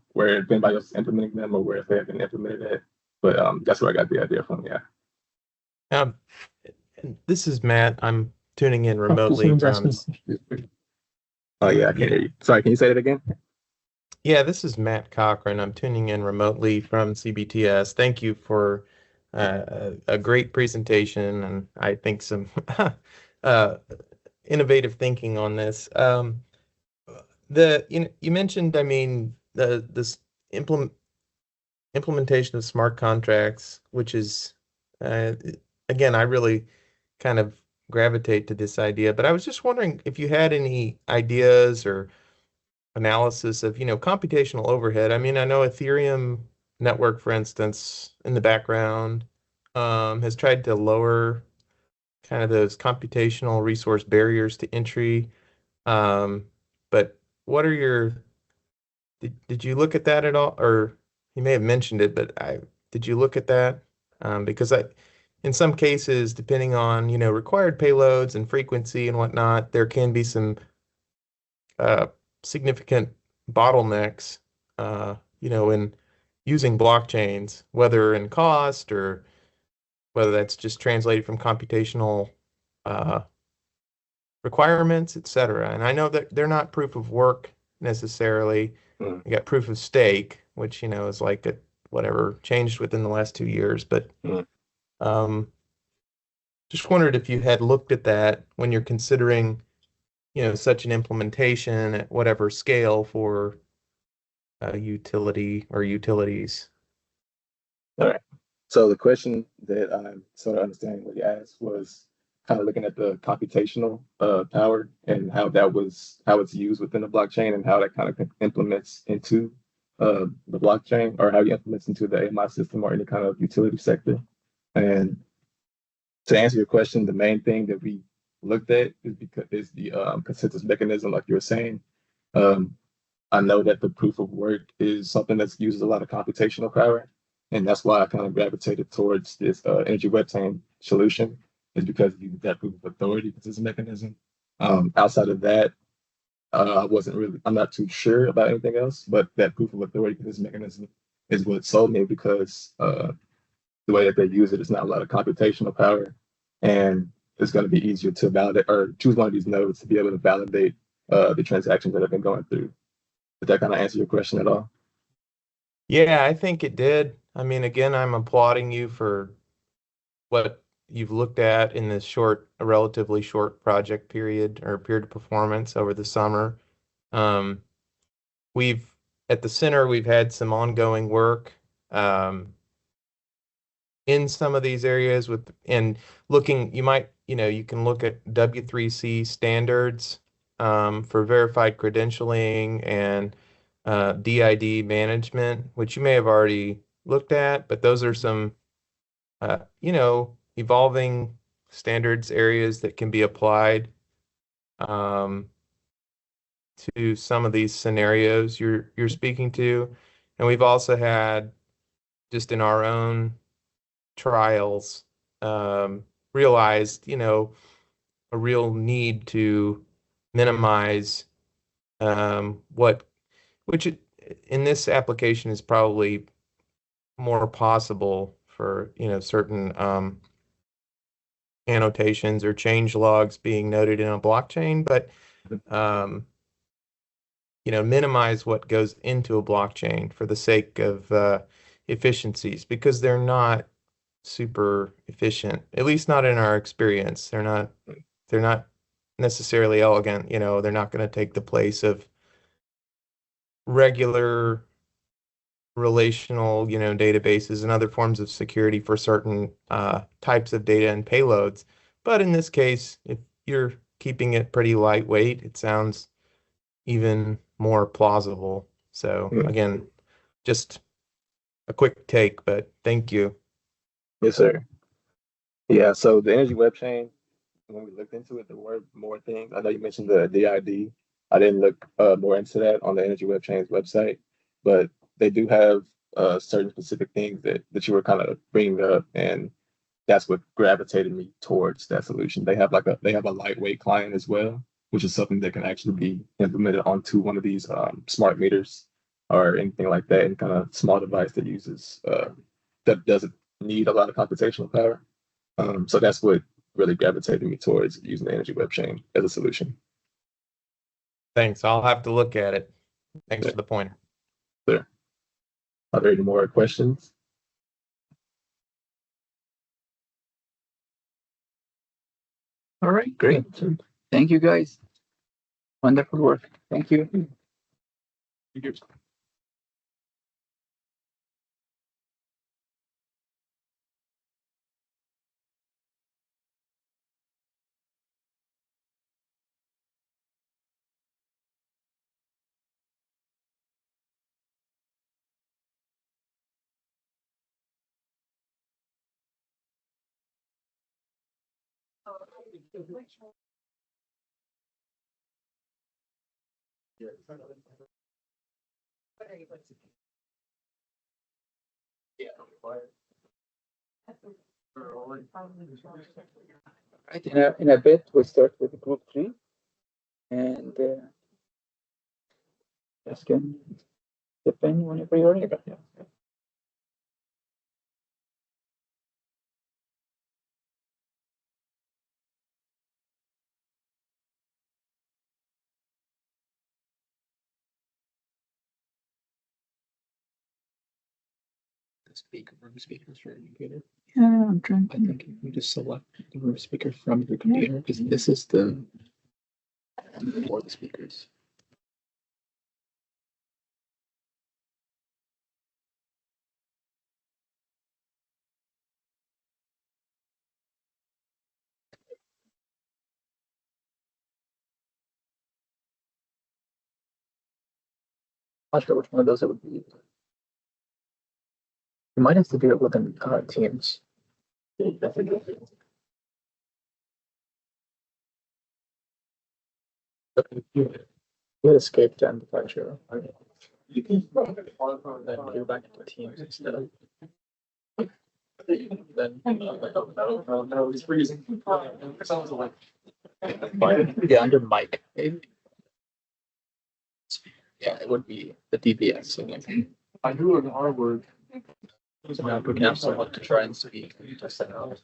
[SPEAKER 9] anybody else is implementing them or where if they have been implemented at, but that's where I got the idea from. Yeah.
[SPEAKER 11] This is Matt. I'm tuning in remotely from.
[SPEAKER 9] Oh yeah, I can't hear you. Sorry, can you say that again?
[SPEAKER 11] Yeah, this is Matt Cochran. I'm tuning in remotely from CBTS. Thank you for a great presentation, and I think some innovative thinking on this. You mentioned, I mean, this implementation of smart contracts, which is again, I really kind of gravitate to this idea, but I was just wondering if you had any ideas or analysis of, computational overhead. I mean, I know Ethereum network, for instance, in the background, has tried to lower kind of those computational resource barriers to entry. But what are did you look at that at all? Or you may have mentioned it, but did you look at that? Because in some cases, depending on, required payloads and frequency and whatnot, there can be some significant bottlenecks, in using blockchains, whether in cost or whether that's just translated from computational requirements, et cetera. And I know that they're not proof of work necessarily. You got proof of stake, which, is like whatever changed within the last 2 years. But just wondered if you had looked at that when you're considering, such an implementation at whatever scale for a utility or utilities.
[SPEAKER 9] All right. So the question that I'm sort of understanding what you asked was kind of looking at the computational power and how it's used within the blockchain and how that kind of implements into the blockchain, or how it implements into the AMI system or any kind of utility sector. And to answer your question, the main thing that we looked at is the consensus mechanism, like you were saying. I know that the proof of work is something that uses a lot of computational power, and that's why I kind of gravitated towards this energy webchain solution, is because you use that proof of authority consensus mechanism. Outside of that, I'm not too sure about anything else, but that proof of authority consensus mechanism is what sold me, because the way that they use it is not a lot of computational power, and it's going to be easier to validate or choose one of these nodes to be able to validate the transactions that have been going through. Did that kind of answer your question at all?
[SPEAKER 11] Yeah, I think it did. I mean, again, I'm applauding you for what you've looked at in this relatively short project period or period of performance over the summer. At the center, we've had some ongoing work in some of these areas and looking, you can look at W3C standards for verified credentialing and DID management, which you may have already looked at, but those are some, evolving standards areas that can be applied to some of these scenarios you're speaking to. And we've also had, just in our own trials, realized, a real need to minimize which in this application is probably more possible for, certain annotations or change logs being noted in a blockchain, but minimize what goes into a blockchain for the sake of efficiencies, because they're not super efficient, at least not in our experience. They're not necessarily elegant, they're not going to take the place of regular relational, databases and other forms of security for certain types of data and payloads. But in this case, if you're keeping it pretty lightweight, it sounds even more plausible. So again, just a quick take, but thank you.
[SPEAKER 9] Yes, sir. Yeah, so the energy web chain, when we looked into it, there were more things. I know you mentioned the DID. I didn't look more into that on the Energy Web Chain's website, but they do have certain specific things that you were kind of bringing up, and that's what gravitated me towards that solution. They have a lightweight client as well, which is something that can actually be implemented onto one of these smart meters or anything like that, and kind of small device that uses that doesn't need a lot of computational power. So that's what really gravitated me towards using the Energy Web Chain as a solution.
[SPEAKER 11] Thanks. I'll have to look at it. Thanks for the pointer.
[SPEAKER 9] Sure. Are there any more questions?
[SPEAKER 2] All right, great. Thank you, guys. Wonderful work. Thank you.
[SPEAKER 8] Thank you.
[SPEAKER 2] Right, in a bit, we start with group 3, and just can step in whenever you're ready.
[SPEAKER 4] Room speakers for your computer.
[SPEAKER 2] Yeah, I'm trying
[SPEAKER 4] I think you just select the room speaker from your computer, because this is the for the speakers.
[SPEAKER 2] Not sure which one of those it would be. You might have to do it within Teams. You had escaped and departure. You can then go back into Teams instead of. Then no, he's freezing. Yeah, under mic, maybe. Yeah, it would be the DBS.
[SPEAKER 8] I knew an R word.
[SPEAKER 2] So now we can have someone to try and speak. Just that out.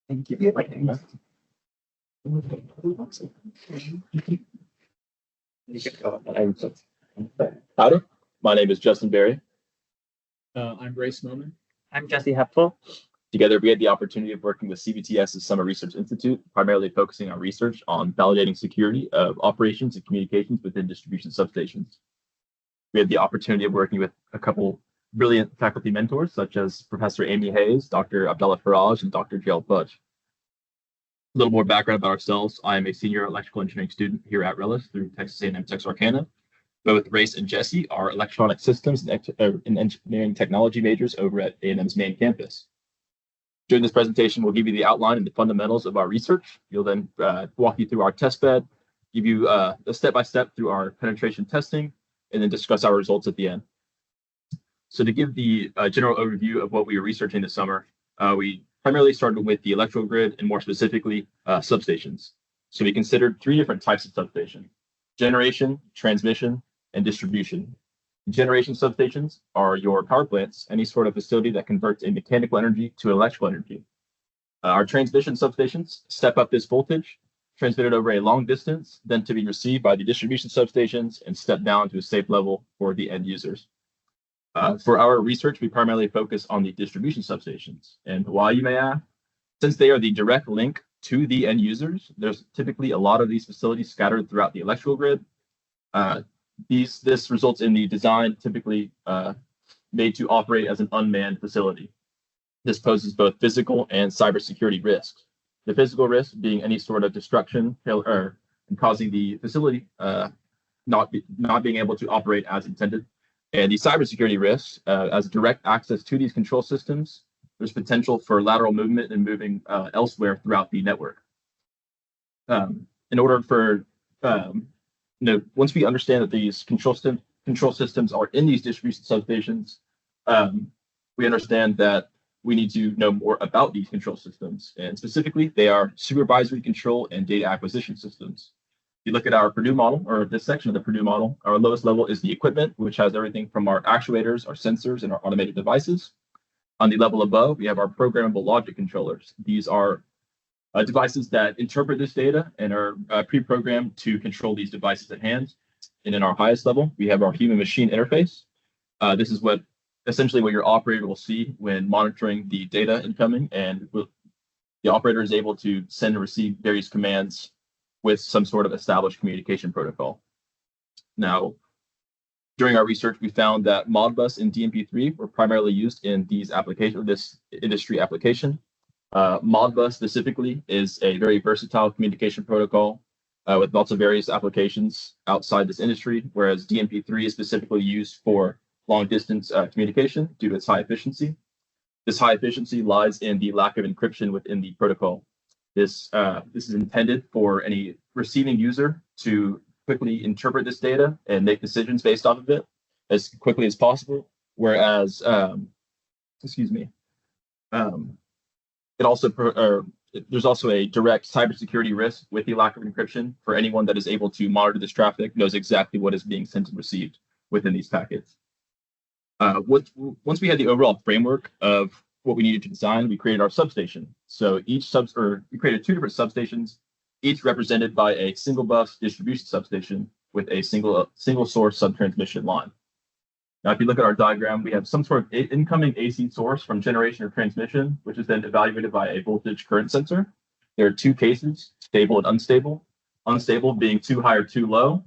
[SPEAKER 4] Thank you.
[SPEAKER 12] Howdy, my name is Justin Berry.
[SPEAKER 2] I'm Grace Moman.
[SPEAKER 13] I'm Jesse Hepful.
[SPEAKER 12] Together, we had the opportunity of working with CBTS's Summer Research Institute, primarily focusing on research on validating security of operations and communications within distribution substations. We had the opportunity of working with a couple brilliant faculty mentors, such as Professor Amy Hayes, Dr. Abdallah Faraj, and Dr. Jael Budge. A little more background about ourselves. I am a senior electrical engineering student here at RELIS through Texas A&M Texarkana. Both Race and Jesse are electronic systems and engineering technology majors over at A&M's main campus. During this presentation, we'll give you the outline and the fundamentals of our research. We'll then walk you through our test bed, give you a step-by-step through our penetration testing, and then discuss our results at the end. So to give the general overview of what we were researching this summer, we primarily started with the electrical grid and more specifically substations. So we considered three different types of substation: generation, transmission, and distribution. Generation substations are your power plants, any sort of facility that converts a mechanical energy to electrical energy. Our transmission substations step up this voltage, transmit it over a long distance, then to be received by the distribution substations and step down to a safe level for the end users. For our research, we primarily focus on the distribution substations. And why, you may ask? Since they are the direct link to the end users, there's typically a lot of these facilities scattered throughout the electrical grid. This results in the design typically made to operate as an unmanned facility. This poses both physical and cybersecurity risks. The physical risk being any sort of destruction and causing the facility not being able to operate as intended. And the cybersecurity risks, as direct access to these control systems, there's potential for lateral movement and moving elsewhere throughout the network. In order for once we understand that these control systems are in these distribution substations, we understand that we need to know more about these control systems. And specifically, they are supervisory control and data acquisition systems. If you look at our Purdue model, or this section of the Purdue model, our lowest level is the equipment, which has everything from our actuators, our sensors, and our automated devices. On the level above, we have our programmable logic controllers. These are devices that interpret this data and are pre-programmed to control these devices at hand. And in our highest level, we have our human-machine interface. This is essentially what your operator will see when monitoring the data incoming, and the operator is able to send and receive various commands with some sort of established communication protocol. Now, during our research, we found that Modbus and DMP3 were primarily used in this industry application. Modbus specifically is a very versatile communication protocol with lots of various applications outside this industry, whereas DMP3 is specifically used for long distance communication due to its high efficiency. This high efficiency lies in the lack of encryption within the protocol. This is intended for any receiving user to quickly interpret this data and make decisions based off of it as quickly as possible. Whereas, there's also a direct cybersecurity risk with the lack of encryption for anyone that is able to monitor this traffic, knows exactly what is being sent and received within these packets. Once we had the overall framework of what we needed to design, we created our substation. So we created two different substations, each represented by a single bus distribution substation with a single source subtransmission line. Now, if you look at our diagram, we have some sort of incoming AC source from generation or transmission, which is then evaluated by a voltage current sensor. There are two cases, stable and unstable. Unstable being too high or too low.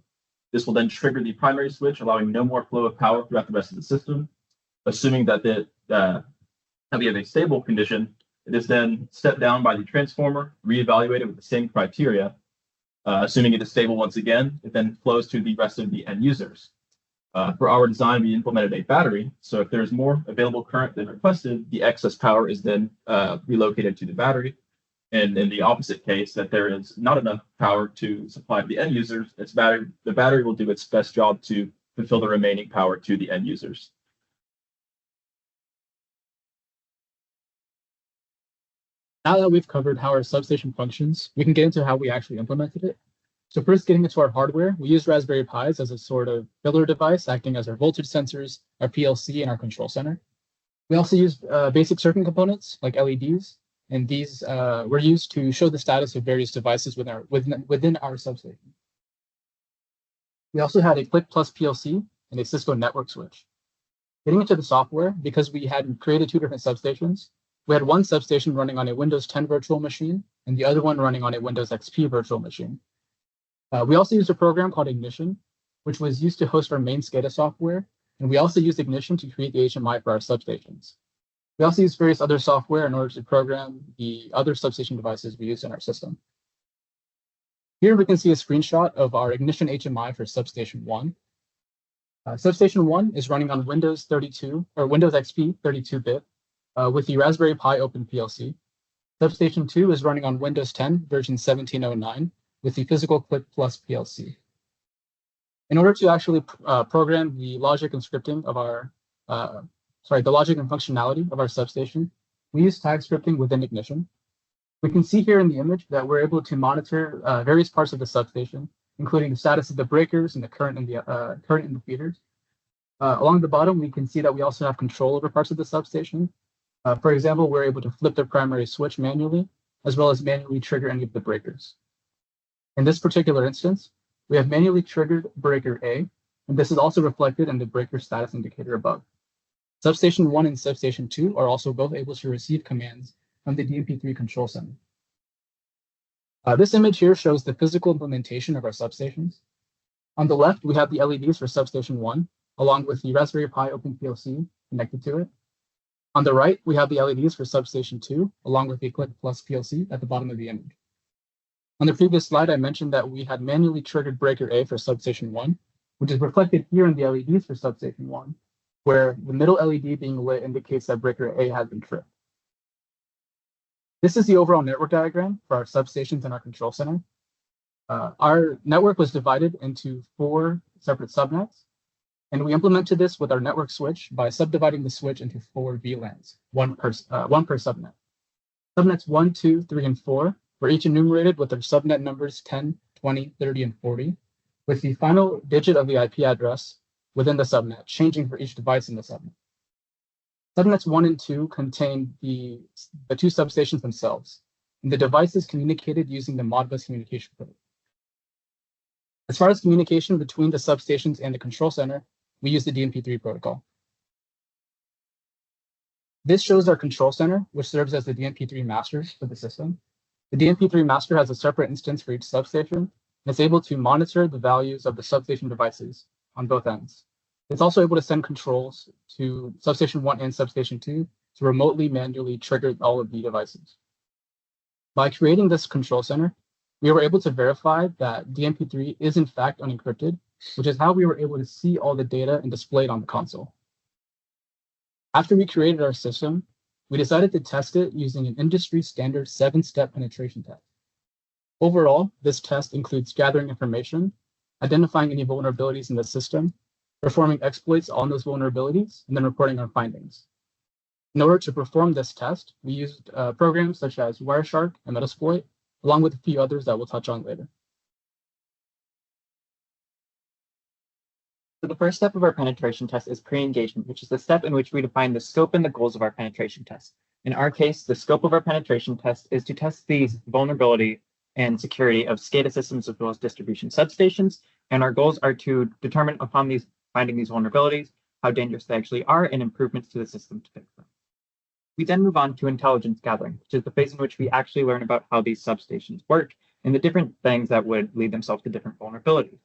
[SPEAKER 12] This will then trigger the primary switch, allowing no more flow of power throughout the rest of the system. Assuming that we have a stable condition, it is then stepped down by the transformer, reevaluated with the same criteria. Assuming it is stable once again, it then flows to the rest of the end users. For our design, we implemented a battery. So if there's more available current than requested, the excess power is then relocated to the battery. And in the opposite case, that there is not enough power to supply to the end users, the battery will do its best job to fulfill the remaining power to the end users.
[SPEAKER 13] Now that we've covered how our substation functions, we can get into how we actually implemented it. So first, getting into our hardware, we use Raspberry Pis as a sort of filler device, acting as our voltage sensors, our PLC, and our control center. We also use basic circuit components like LEDs, and these were used to show the status of various devices within our substation. We also had a Click Plus PLC and a Cisco network switch. Getting into the software, because we had created two different substations, we had one substation running on a Windows 10 virtual machine and the other one running on a Windows XP virtual machine. We also used a program called Ignition, which was used to host our main SCADA software, and we also used Ignition to create the HMI for our substations. We also used various other software in order to program the other substation devices we use in our system. Here we can see a screenshot of our Ignition HMI for Substation 1. Substation 1 is running on Windows 32 or Windows XP 32-bit with the Raspberry Pi Open PLC. Substation 2 is running on Windows 10 version 1709 with the Physical Click Plus PLC. In order to actually program the logic and scripting of our, the logic and functionality of our substation, we use tag scripting within Ignition. We can see here in the image that we're able to monitor various parts of the substation, including the status of the breakers and the current in the feeders. Along the bottom, we can see that we also have control over parts of the substation. For example, we're able to flip the primary switch manually, as well as manually trigger any of the breakers. In this particular instance, we have manually triggered breaker A, and this is also reflected in the breaker status indicator above. Substation 1 and Substation 2 are also both able to receive commands from the DMP3 control center. This image here shows the physical implementation of our substations. On the left, we have the LEDs for Substation 1, along with the Raspberry Pi Open PLC connected to it. On the right, we have the LEDs for Substation 2, along with the Click Plus PLC at the bottom of the image. On the previous slide, I mentioned that we had manually triggered breaker A for Substation 1, which is reflected here in the LEDs for Substation 1, where the middle LED being lit indicates that breaker A has been tripped. This is the overall network diagram for our substations and our control center. Our network was divided into 4 separate subnets, and we implemented this with our network switch by subdividing the switch into 4 VLANs, one per subnet. Subnets 1, 2, 3, and 4 were each enumerated with their subnet numbers 10, 20, 30, and 40, with the final digit of the IP address within the subnet changing for each device in the subnet. Subnets 1 and 2 contain the 2 substations themselves, and the devices communicated using the Modbus communication protocol. As far as communication between the substations and the control center, we use the DMP3 protocol. This shows our control center, which serves as the DMP3 master for the system. The DMP3 master has a separate instance for each substation, and it's able to monitor the values of the substation devices on both ends. It's also able to send controls to Substation 1 and Substation 2 to remotely manually trigger all of the devices. By creating this control center, we were able to verify that DMP3 is in fact unencrypted, which is how we were able to see all the data and display it on the console. After we created our system, we decided to test it using an industry standard 7-step penetration test. Overall, this test includes gathering information, identifying any vulnerabilities in the system, performing exploits on those vulnerabilities, and then reporting our findings. In order to perform this test, we used programs such as Wireshark and Metasploit, along with a few others that we'll touch on later.
[SPEAKER 14] So the first step of our penetration test is pre-engagement, which is the step in which we define the scope and the goals of our penetration test. In our case, the scope of our penetration test is to test the vulnerability and security of SCADA systems as well as distribution substations, and our goals are to determine upon finding these vulnerabilities, how dangerous they actually are, and improvements to the system to fix them. We then move on to intelligence gathering, which is the phase in which we actually learn about how these substations work and the different things that would lead themselves to different vulnerabilities.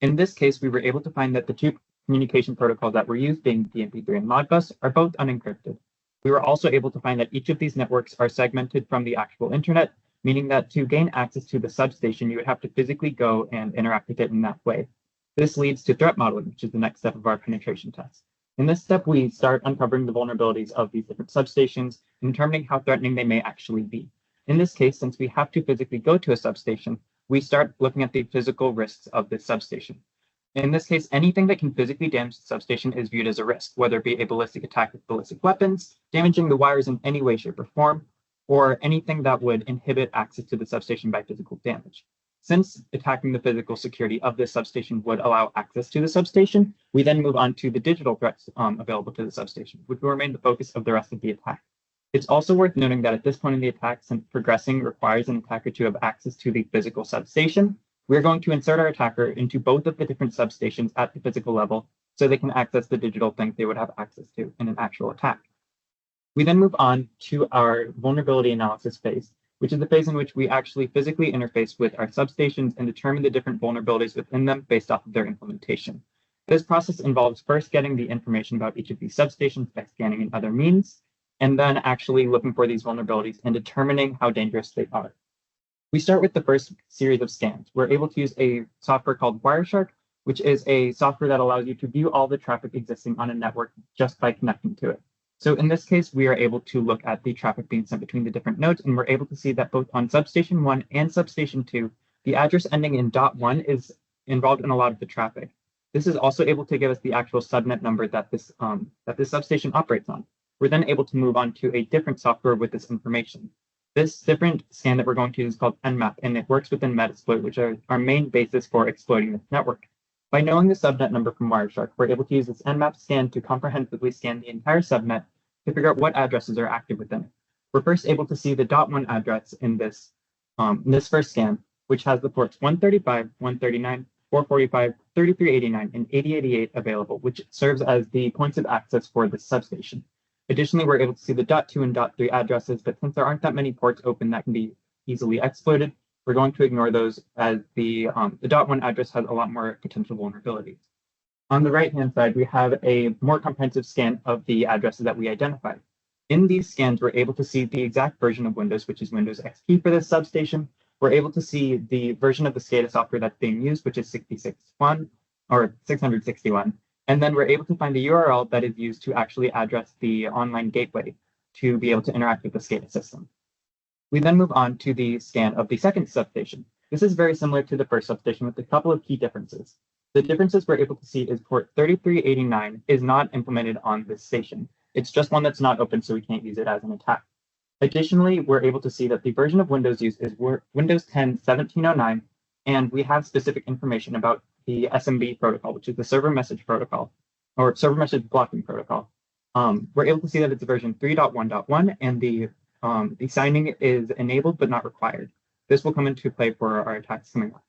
[SPEAKER 14] In this case, we were able to find that the two communication protocols that were used, being DMP3 and Modbus, are both unencrypted. We were also able to find that each of these networks are segmented from the actual internet, meaning that to gain access to the substation, you would have to physically go and interact with it in that way. This leads to threat modeling, which is the next step of our penetration test. In this step, we start uncovering the vulnerabilities of these different substations and determining how threatening they may actually be. In this case, since we have to physically go to a substation, we start looking at the physical risks of this substation. In this case, anything that can physically damage the substation is viewed as a risk, whether it be a ballistic attack with ballistic weapons, damaging the wires in any way, shape, or form, or anything that would inhibit access to the substation by physical damage. Since attacking the physical security of this substation would allow access to the substation, we then move on to the digital threats available to the substation, which will remain the focus of the rest of the attack. It's also worth noting that at this point in the attack, since progressing requires an attacker to have access to the physical substation, we're going to insert our attacker into both of the different substations at the physical level so they can access the digital things they would have access to in an actual attack. We then move on to our vulnerability analysis phase, which is the phase in which we actually physically interface with our substations and determine the different vulnerabilities within them based off of their implementation. This process involves first getting the information about each of these substations by scanning and other means, and then actually looking for these vulnerabilities and determining how dangerous they are. We start with the first series of scans. We're able to use a software called Wireshark, which is a software that allows you to view all the traffic existing on a network just by connecting to it. So in this case, we are able to look at the traffic being sent between the different nodes, and we're able to see that both on substation 1 and substation 2, the address ending in .1 is involved in a lot of the traffic. This is also able to give us the actual subnet number that this substation operates on. We're then able to move on to a different software with this information. This different scan that we're going to use is called Nmap, and it works within Metasploit, which are our main basis for exploiting this network. By knowing the subnet number from Wireshark, we're able to use this Nmap scan to comprehensively scan the entire subnet to figure out what addresses are active within it. We're first able to see the .1 address in this first scan, which has the ports 135, 139, 445, 3389, and 8088 available, which serves as the points of access for this substation. Additionally, we're able to see the .2 and .3 addresses, but since there aren't that many ports open that can be easily exploited, we're going to ignore those as the .1 address has a lot more potential vulnerabilities. On the right-hand side, we have a more comprehensive scan of the addresses that we identified. In these scans, we're able to see the exact version of Windows, which is Windows XP for this substation. We're able to see the version of the SCADA software that's being used, which is 661 or 661. And then we're able to find the URL that is used to actually address the online gateway to be able to interact with the SCADA system. We then move on to the scan of the second substation. This is very similar to the first substation with a couple of key differences. The differences we're able to see is port 3389 is not implemented on this station. It's just one that's not open, so we can't use it as an attack. Additionally, we're able to see that the version of Windows used is Windows 10 1709, and we have specific information about the SMB protocol, which is the server message protocol, or server message blocking protocol. We're able to see that it's version 3.1.1, and the signing is enabled but not required. This will come into play for our attacks coming up.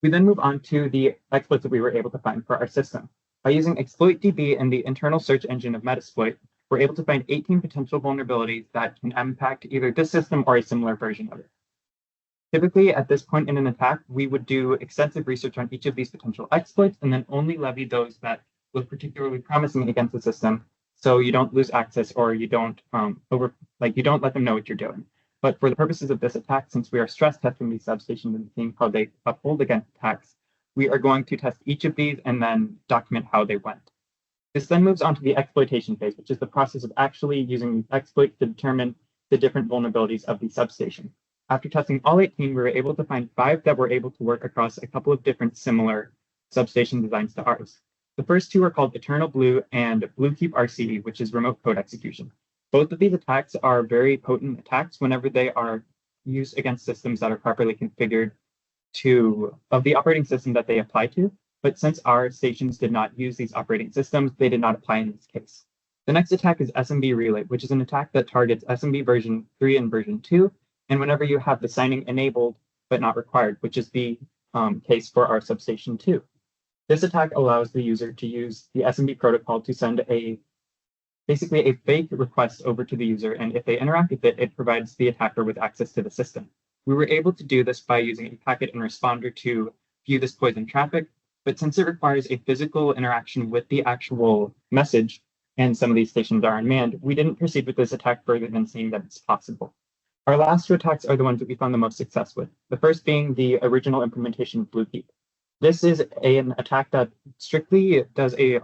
[SPEAKER 14] We then move on to the exploits that we were able to find for our system. By using ExploitDB and the internal search engine of Metasploit, we're able to find 18 potential vulnerabilities that can impact either this system or a similar version of it. Typically, at this point in an attack, we would do extensive research on each of these potential exploits and then only levy those that look particularly promising against the system, so you don't lose access or you don't you don't let them know what you're doing. But for the purposes of this attack, since we are stress testing these substations and seeing how they uphold against attacks, we are going to test each of these and then document how they went. This then moves on to the exploitation phase, which is the process of actually using these exploits to determine the different vulnerabilities of the substation. After testing all 18, we were able to find 5 that were able to work across a couple of different similar substation designs to ours. The first 2 are called Eternal Blue and Bluekeep RCE, which is remote code execution. Both of these attacks are very potent attacks whenever they are used against systems that are properly configured of the operating system that they apply to. But since our stations did not use these operating systems, they did not apply in this case. The next attack is SMB Relay, which is an attack that targets SMB version 3 and version 2, and whenever you have the signing enabled but not required, which is the case for our substation 2. This attack allows the user to use the SMB protocol to send a basically a fake request over to the user, and if they interact with it, it provides the attacker with access to the system. We were able to do this by using a packet and responder to view this poison traffic, but since it requires a physical interaction with the actual message, and some of these stations are unmanned, we didn't proceed with this attack further than seeing that it's possible. Our last two attacks are the ones that we found the most success with, the first being the original implementation of Bluekeep. This is an attack that strictly does a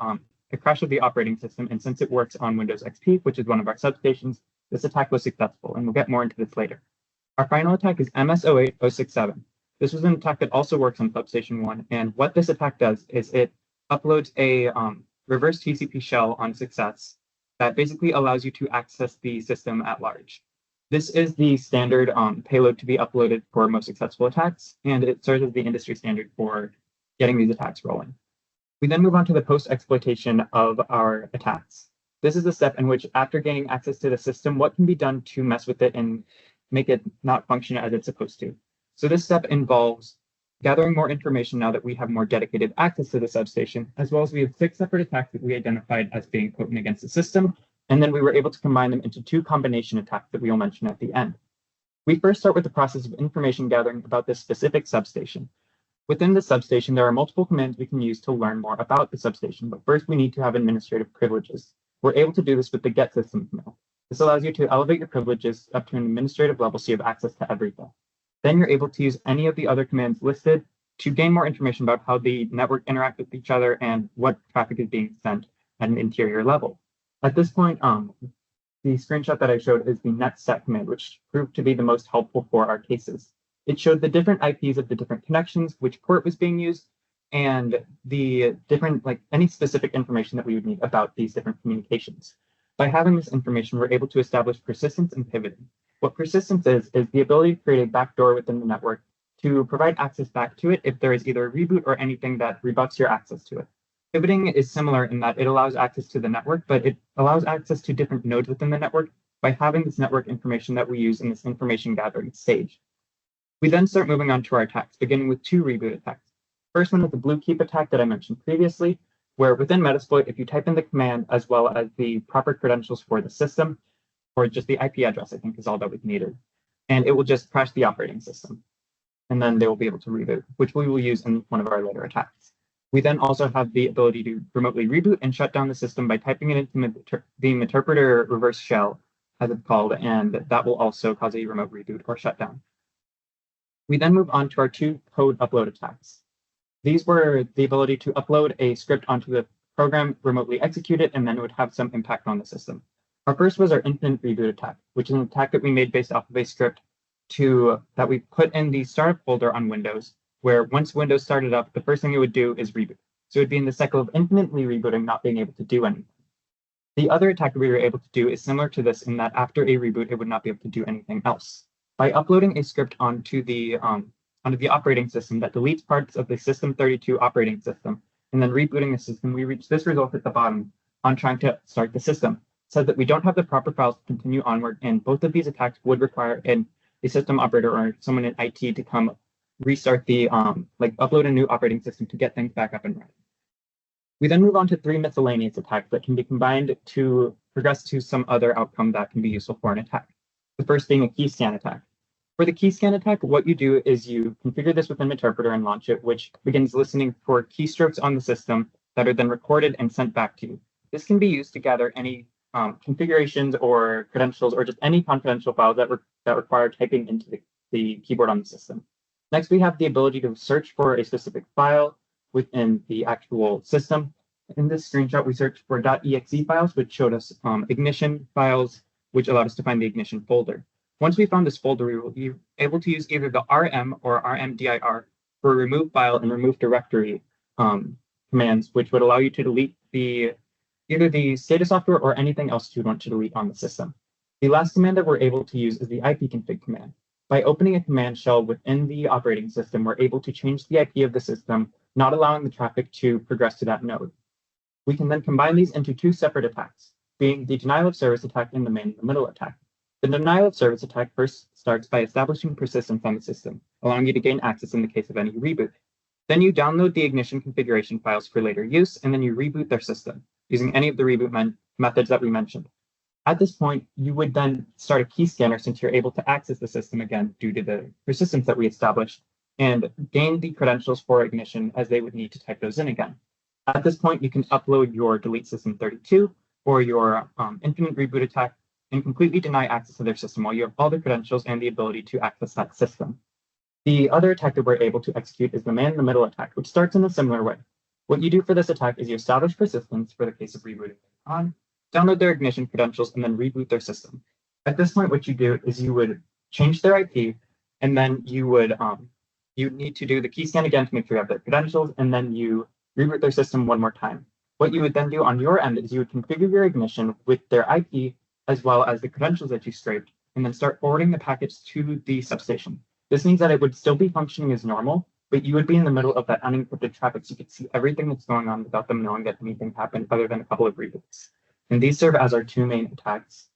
[SPEAKER 14] crash of the operating system, and since it works on Windows XP, which is one of our substations, this attack was successful, and we'll get more into this later. Our final attack is MS-08067. This was an attack that also works on Substation 1, and what this attack does is it uploads a reverse TCP shell on success that basically allows you to access the system at large. This is the standard payload to be uploaded for most successful attacks, and it serves as the industry standard for getting these attacks rolling. We then move on to the post-exploitation of our attacks. This is the step in which, after gaining access to the system, what can be done to mess with it and make it not function as it's supposed to. So this step involves gathering more information now that we have more dedicated access to the substation, as well as we have 6 separate attacks that we identified as being potent against the system, and then we were able to combine them into 2 combination attacks that we will mention at the end. We first start with the process of information gathering about this specific substation. Within the substation, there are multiple commands we can use to learn more about the substation, but first we need to have administrative privileges. We're able to do this with the get system command. This allows you to elevate your privileges up to an administrative level so you have access to everything. Then you're able to use any of the other commands listed to gain more information about how the network interacts with each other and what traffic is being sent at an interior level. At this point, the screenshot that I showed is the netset command, which proved to be the most helpful for our cases. It showed the different IPs of the different connections, which port was being used, and the different, any specific information that we would need about these different communications. By having this information, we're able to establish persistence and pivoting. What persistence is the ability to create a backdoor within the network to provide access back to it if there is either a reboot or anything that rebuts your access to it. Pivoting is similar in that it allows access to the network, but it allows access to different nodes within the network by having this network information that we use in this information gathering stage. We then start moving on to our attacks, beginning with 2 reboot attacks. First one is the Bluekeep attack that I mentioned previously, where within Metasploit, if you type in the command as well as the proper credentials for the system, or just the IP address, I think is all that was needed, and it will just crash the operating system. And then they will be able to reboot, which we will use in one of our later attacks. We then also have the ability to remotely reboot and shut down the system by typing it into the interpreter reverse shell, as it's called, and that will also cause a remote reboot or shutdown. We then move on to our 2 code upload attacks. These were the ability to upload a script onto the program, remotely execute it, and then it would have some impact on the system. Our first was our infinite reboot attack, which is an attack that we made based off of a script that we put in the startup folder on Windows, where once Windows started up, the first thing it would do is reboot. So it would be in the cycle of infinitely rebooting, not being able to do anything. The other attack that we were able to do is similar to this in that after a reboot, it would not be able to do anything else. By uploading a script onto the operating system that deletes parts of the System32 operating system, and then rebooting the system, we reach this result at the bottom on trying to start the system. It says that we don't have the proper files to continue onward, and both of these attacks would require a system operator or someone in IT to come restart the, upload a new operating system to get things back up and running. We then move on to 3 miscellaneous attacks that can be combined to progress to some other outcome that can be useful for an attack. The first being a key scan attack. For the key scan attack, what you do is you configure this within Meterpreter and launch it, which begins listening for keystrokes on the system that are then recorded and sent back to you. This can be used to gather any configurations or credentials or just any confidential files that require typing into the keyboard on the system. Next, we have the ability to search for a specific file within the actual system. In this screenshot, we searched for .exe files, which showed us ignition files, which allowed us to find the ignition folder. Once we found this folder, we will be able to use either the rm or rmdir for remove file and remove directory commands, which would allow you to delete either the SCADA software or anything else you want to delete on the system. The last command that we're able to use is the ipconfig command. By opening a command shell within the operating system, we're able to change the IP of the system, not allowing the traffic to progress to that node. We can then combine these into 2 separate attacks, being the denial of service attack and the man-in-the-middle attack. The denial of service attack first starts by establishing persistence on the system, allowing you to gain access in the case of any reboot. Then you download the ignition configuration files for later use, and then you reboot their system, using any of the reboot methods that we mentioned. At this point, you would then start a key scanner since you're able to access the system again due to the persistence that we established and gain the credentials for ignition as they would need to type those in again. At this point, you can upload your delete system 32 or your infinite reboot attack and completely deny access to their system while you have all the credentials and the ability to access that system. The other attack that we're able to execute is the man-in-the-middle attack, which starts in a similar way. What you do for this attack is you establish persistence for the case of rebooting on, download their ignition credentials, and then reboot their system. At this point, what you do is you would change their IP, and then you would you need to do the key scan again to make sure you have their credentials, and then you reboot their system one more time. What you would then do on your end is you would configure your ignition with their IP as well as the credentials that you scraped, and then start forwarding the packets to the substation. This means that it would still be functioning as normal, but you would be in the middle of that unencrypted traffic, so you could see everything that's going on without them knowing that anything happened other than a couple of reboots. And these serve as our two main attacks,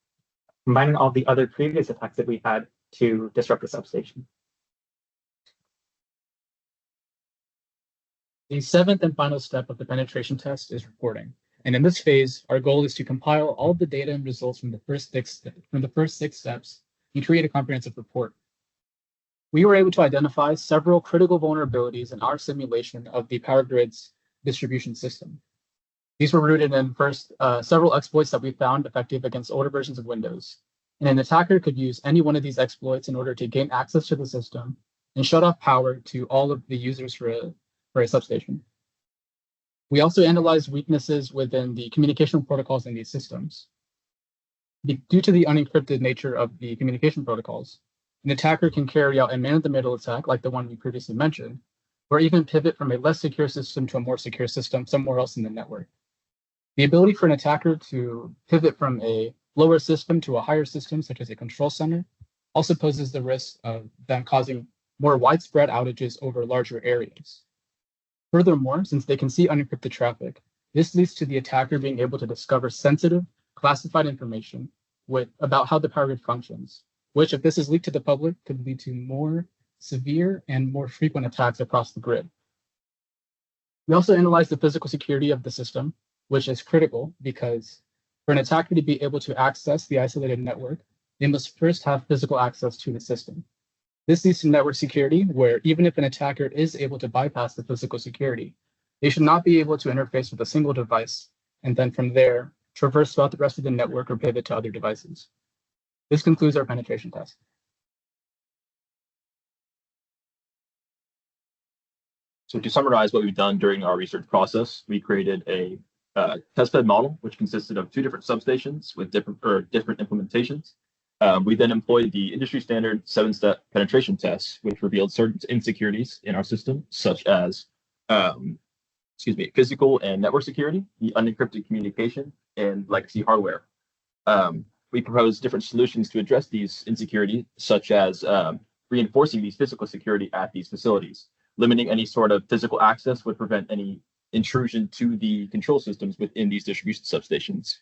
[SPEAKER 14] combining all the other previous attacks that we had to disrupt the substation.
[SPEAKER 13] The seventh and final step of the penetration test is reporting. And in this phase, our goal is to compile all of the data and results from the first six steps and create a comprehensive report. We were able to identify several critical vulnerabilities in our simulation of the power grid's distribution system. These were rooted in several exploits that we found effective against older versions of Windows. And an attacker could use any one of these exploits in order to gain access to the system and shut off power to all of the users for a substation. We also analyzed weaknesses within the communication protocols in these systems. Due to the unencrypted nature of the communication protocols, an attacker can carry out a man-in-the-middle attack like the one we previously mentioned, or even pivot from a less secure system to a more secure system somewhere else in the network. The ability for an attacker to pivot from a lower system to a higher system, such as a control center, also poses the risk of them causing more widespread outages over larger areas. Furthermore, since they can see unencrypted traffic, this leads to the attacker being able to discover sensitive, classified information about how the power grid functions, which, if this is leaked to the public, could lead to more severe and more frequent attacks across the grid. We also analyzed the physical security of the system, which is critical because for an attacker to be able to access the isolated network, they must first have physical access to the system. This leads to network security, where even if an attacker is able to bypass the physical security, they should not be able to interface with a single device and then from there traverse throughout the rest of the network or pivot to other devices. This concludes our penetration test.
[SPEAKER 12] So to summarize what we've done during our research process, we created a testbed model, which consisted of two different substations with different implementations. We then employed the industry standard 7-step penetration test, which revealed certain insecurities in our system, such as physical and network security, the unencrypted communication, and legacy hardware. We proposed different solutions to address these insecurities, such as reinforcing these physical security at these facilities. Limiting any sort of physical access would prevent any intrusion to the control systems within these distribution substations.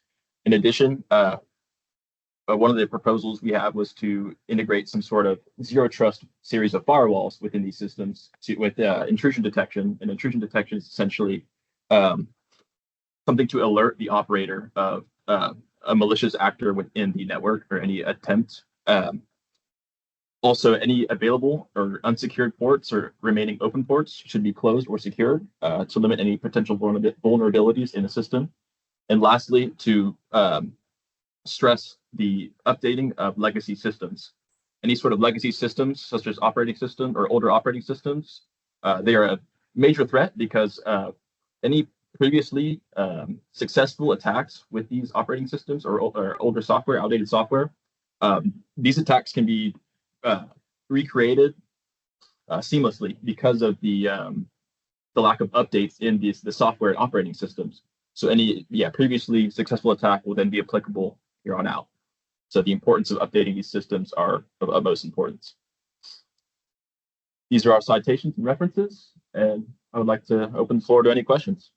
[SPEAKER 12] In addition, one of the proposals we have was to integrate some sort of zero trust series of firewalls within these systems with intrusion detection. And intrusion detection is essentially something to alert the operator of a malicious actor within the network or any attempt. Also, any available or unsecured ports or remaining open ports should be closed or secured to limit any potential vulnerabilities in the system. And lastly, to stress the updating of legacy systems. Any sort of legacy systems, such as operating system or older operating systems, they are a major threat because any previously successful attacks with these operating systems or older software, outdated software, these attacks can be recreated seamlessly because of the lack of updates in the software and operating systems. So any previously successful attack will then be applicable here on out. So the importance of updating these systems are of utmost importance. These are our citations and references, and I would like to open the floor to any questions.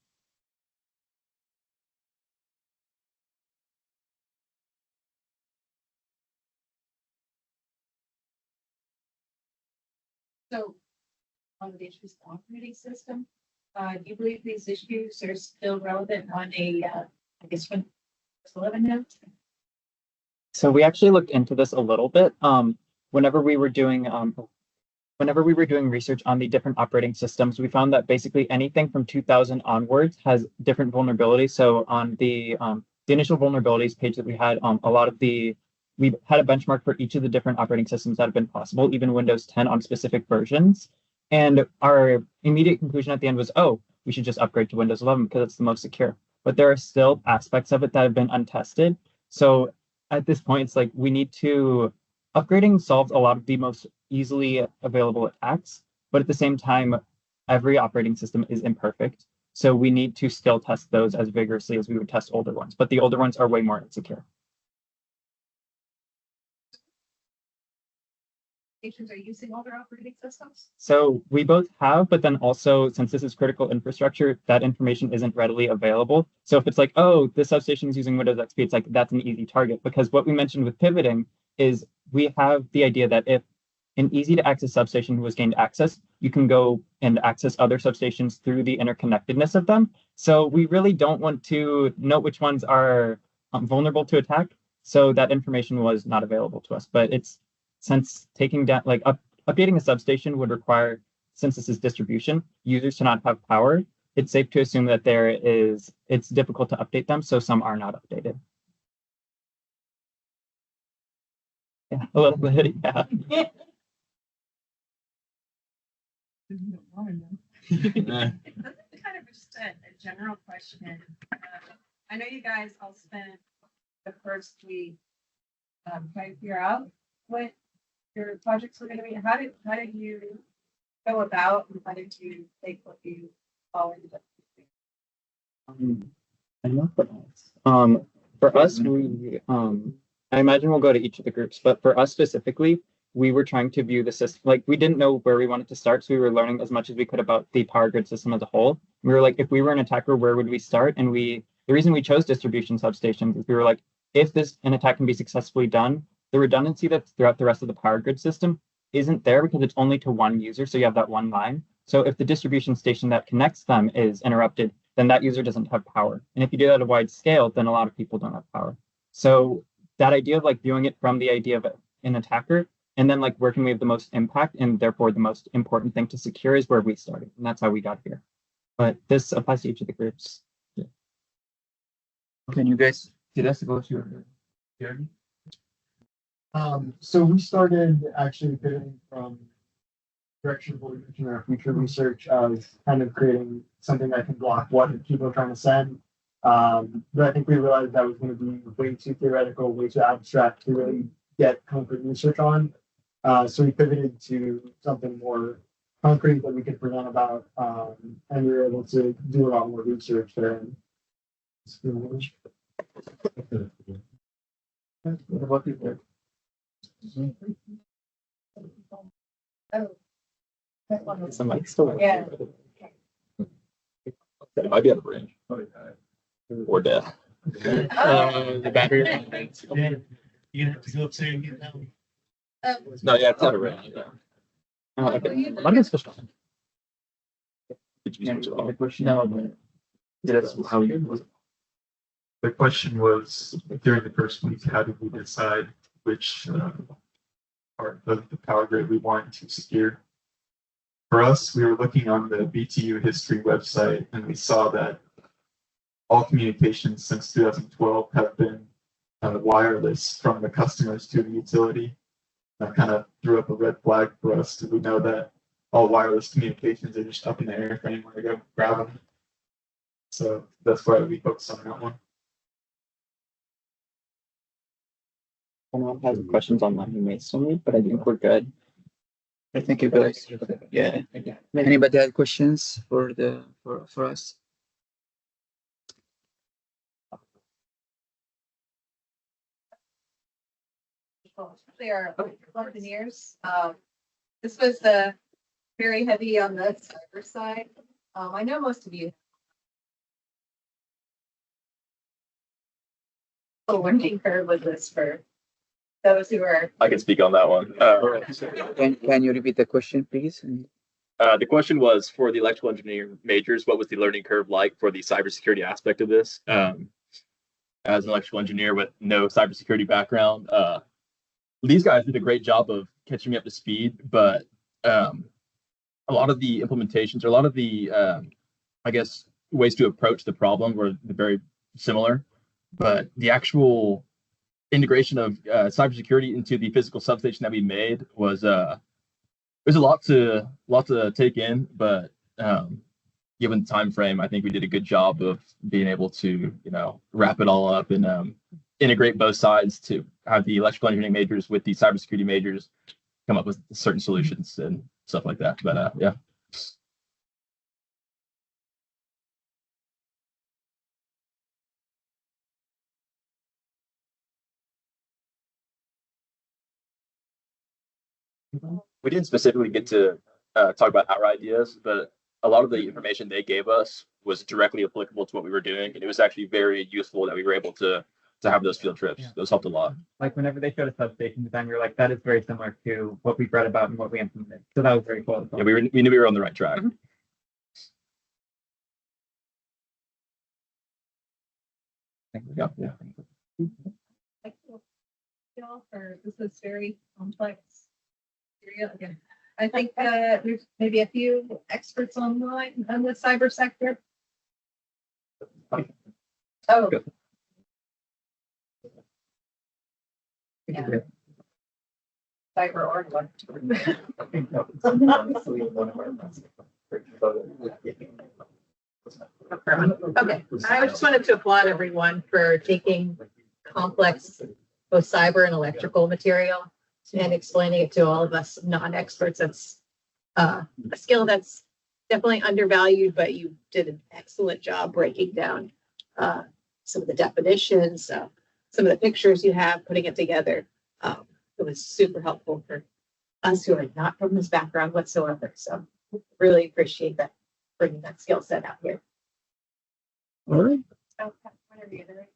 [SPEAKER 10] So on the issues of operating system, do you believe these issues are still relevant on a, I guess when 11 now?
[SPEAKER 14] So we actually looked into this a little bit. Whenever we were doing research on the different operating systems, we found that basically anything from 2000 onwards has different vulnerabilities. So on the initial vulnerabilities page that we had, we had a benchmark for each of the different operating systems that have been possible, even Windows 10 on specific versions. And our immediate conclusion at the end was, oh, we should just upgrade to Windows 11 because it's the most secure. But there are still aspects of it that have been untested. So at this point, it's like we need to upgrading solves a lot of the most easily available attacks, but at the same time, every operating system is imperfect. So we need to still test those as vigorously as we would test older ones, but the older ones are way more insecure.
[SPEAKER 10] Are using older operating systems?
[SPEAKER 14] So we both have, but then also, since this is critical infrastructure, that information isn't readily available. So if it's like, oh, this substation is using Windows XP, it's like, that's an easy target. Because what we mentioned with pivoting is we have the idea that if an easy to access substation was gained access, you can go and access other substations through the interconnectedness of them. So we really don't want to know which ones are vulnerable to attack. So that information was not available to us, but since taking down, updating a substation would require, since this is distribution, users to not have power, it's safe to assume that it's difficult to update them, so some are not updated. Yeah, a little bit, yeah.
[SPEAKER 10] Kind of just a general question. I know you guys all spent the first week trying to figure out what your projects were going to be. How did you go about, and how did you take what you all ended up doing?
[SPEAKER 14] I know for us, I imagine we'll go to each of the groups, but for us specifically, we were trying to view the system, like we didn't know where we wanted to start, so we were learning as much as we could about the power grid system as a whole. We were like, if we were an attacker, where would we start? And the reason we chose distribution substations is we were like, if an attack can be successfully done, the redundancy that's throughout the rest of the power grid system isn't there because it's only to one user, so you have that one line. So if the distribution station that connects them is interrupted, then that user doesn't have power. And if you do that at a wide scale, then a lot of people don't have power. So that idea of viewing it from the idea of an attacker, and then where can we have the most impact and therefore the most important thing to secure is where we started. And that's how we got here. But this applies to each of the groups. Yeah.
[SPEAKER 2] Can you guys get us to go to your journey?
[SPEAKER 3] So we started actually pivoting from direction of what we mentioned in our future research of kind of creating something that can block what people are trying to send. But I think we realized that was going to be way too theoretical, way too abstract to really get concrete research on. So we pivoted to something more concrete that we could present about, and we were able to do a lot more research there.
[SPEAKER 2] What about you?
[SPEAKER 10] Oh.
[SPEAKER 14] Somebody still.
[SPEAKER 10] Yeah.
[SPEAKER 12] It might be out of range. Or dead.
[SPEAKER 13] The battery.
[SPEAKER 6] You have to go upstairs and get that one.
[SPEAKER 12] No, yeah, it's out of range.
[SPEAKER 14] Might have switched on.
[SPEAKER 12] Did you switch it off?
[SPEAKER 2] The question.
[SPEAKER 14] No, but
[SPEAKER 9] That's how you. The question was during the first week, how did we decide which part of the power grid we wanted to secure? For us, we were looking on the BTU history website and we saw that all communications since 2012 have been wireless from the customers to the utility. That kind of threw up a red flag for us because we know that all wireless communications are just up in the air for anyone to go grab them. So that's why we focus on that one.
[SPEAKER 14] anyone has questions online, you may still need, but I think we're good.
[SPEAKER 2] I think you guys. Yeah. Anybody have questions for us?
[SPEAKER 1] They are engineers. This was very heavy on the cyber side. I know most of you. A learning curve with this for those who are.
[SPEAKER 12] I can speak on that one.
[SPEAKER 2] Can you repeat the question, please?
[SPEAKER 12] The question was for the electrical engineering majors, what was the learning curve like for the cybersecurity aspect of this? as an electrical engineer with no cybersecurity background. These guys did a great job of catching me up to speed, but a lot of the implementations or a lot of the, I guess, ways to approach the problem were very similar, but the actual integration of cybersecurity into the physical substation that we made was it was a lot to take in, but given the time frame, I think we did a good job of being able to wrap it all up and integrate both sides to have the electrical engineering majors with the cybersecurity majors come up with certain solutions and stuff like that. But yeah. We didn't specifically get to talk about our ideas, but a lot of the information they gave us was directly applicable to what we were doing, and it was actually very useful that we were able to have those field trips.
[SPEAKER 14] Yeah.
[SPEAKER 12] Those helped a lot.
[SPEAKER 14] Like whenever they showed a substation design, we were like, that is very similar to what we've read about and what we implemented. So that was very cool.
[SPEAKER 12] Yeah, we knew we were on the right track.
[SPEAKER 10] Thank you all for this is very complex area. Again, I think there's maybe a few experts online on the cyber sector. Oh. Yeah. Cyber or what?
[SPEAKER 1] Okay, I just wanted to applaud everyone for taking complex, both cyber and electrical material and explaining it to all of us non-experts. That's a skill that's definitely undervalued, but you did an excellent job breaking down some of the definitions, some of the pictures you have, putting it together. It was super helpful for us who are not from this background whatsoever. So really appreciate that, bringing that skill set out here.
[SPEAKER 2] All right.
[SPEAKER 1] Okay, whenever you're ready.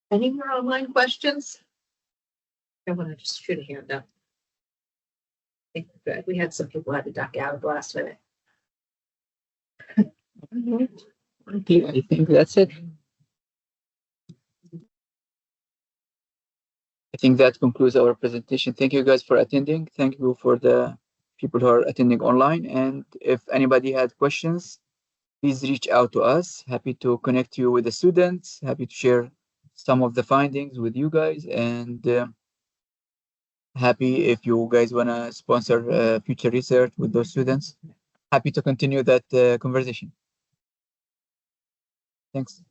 [SPEAKER 1] Any more online questions? I want to just shoot a hand up. I think we're good. We had some people had to duck out at the last minute.
[SPEAKER 2] Okay, I think that's it. I think that concludes our presentation. Thank you guys for attending. Thank you for the people who are attending online. And if anybody had questions, please reach out to us. Happy to connect you with the students. Happy to share some of the findings with you guys. And happy if you guys want to sponsor future research with those students. Happy to continue that conversation. Thanks.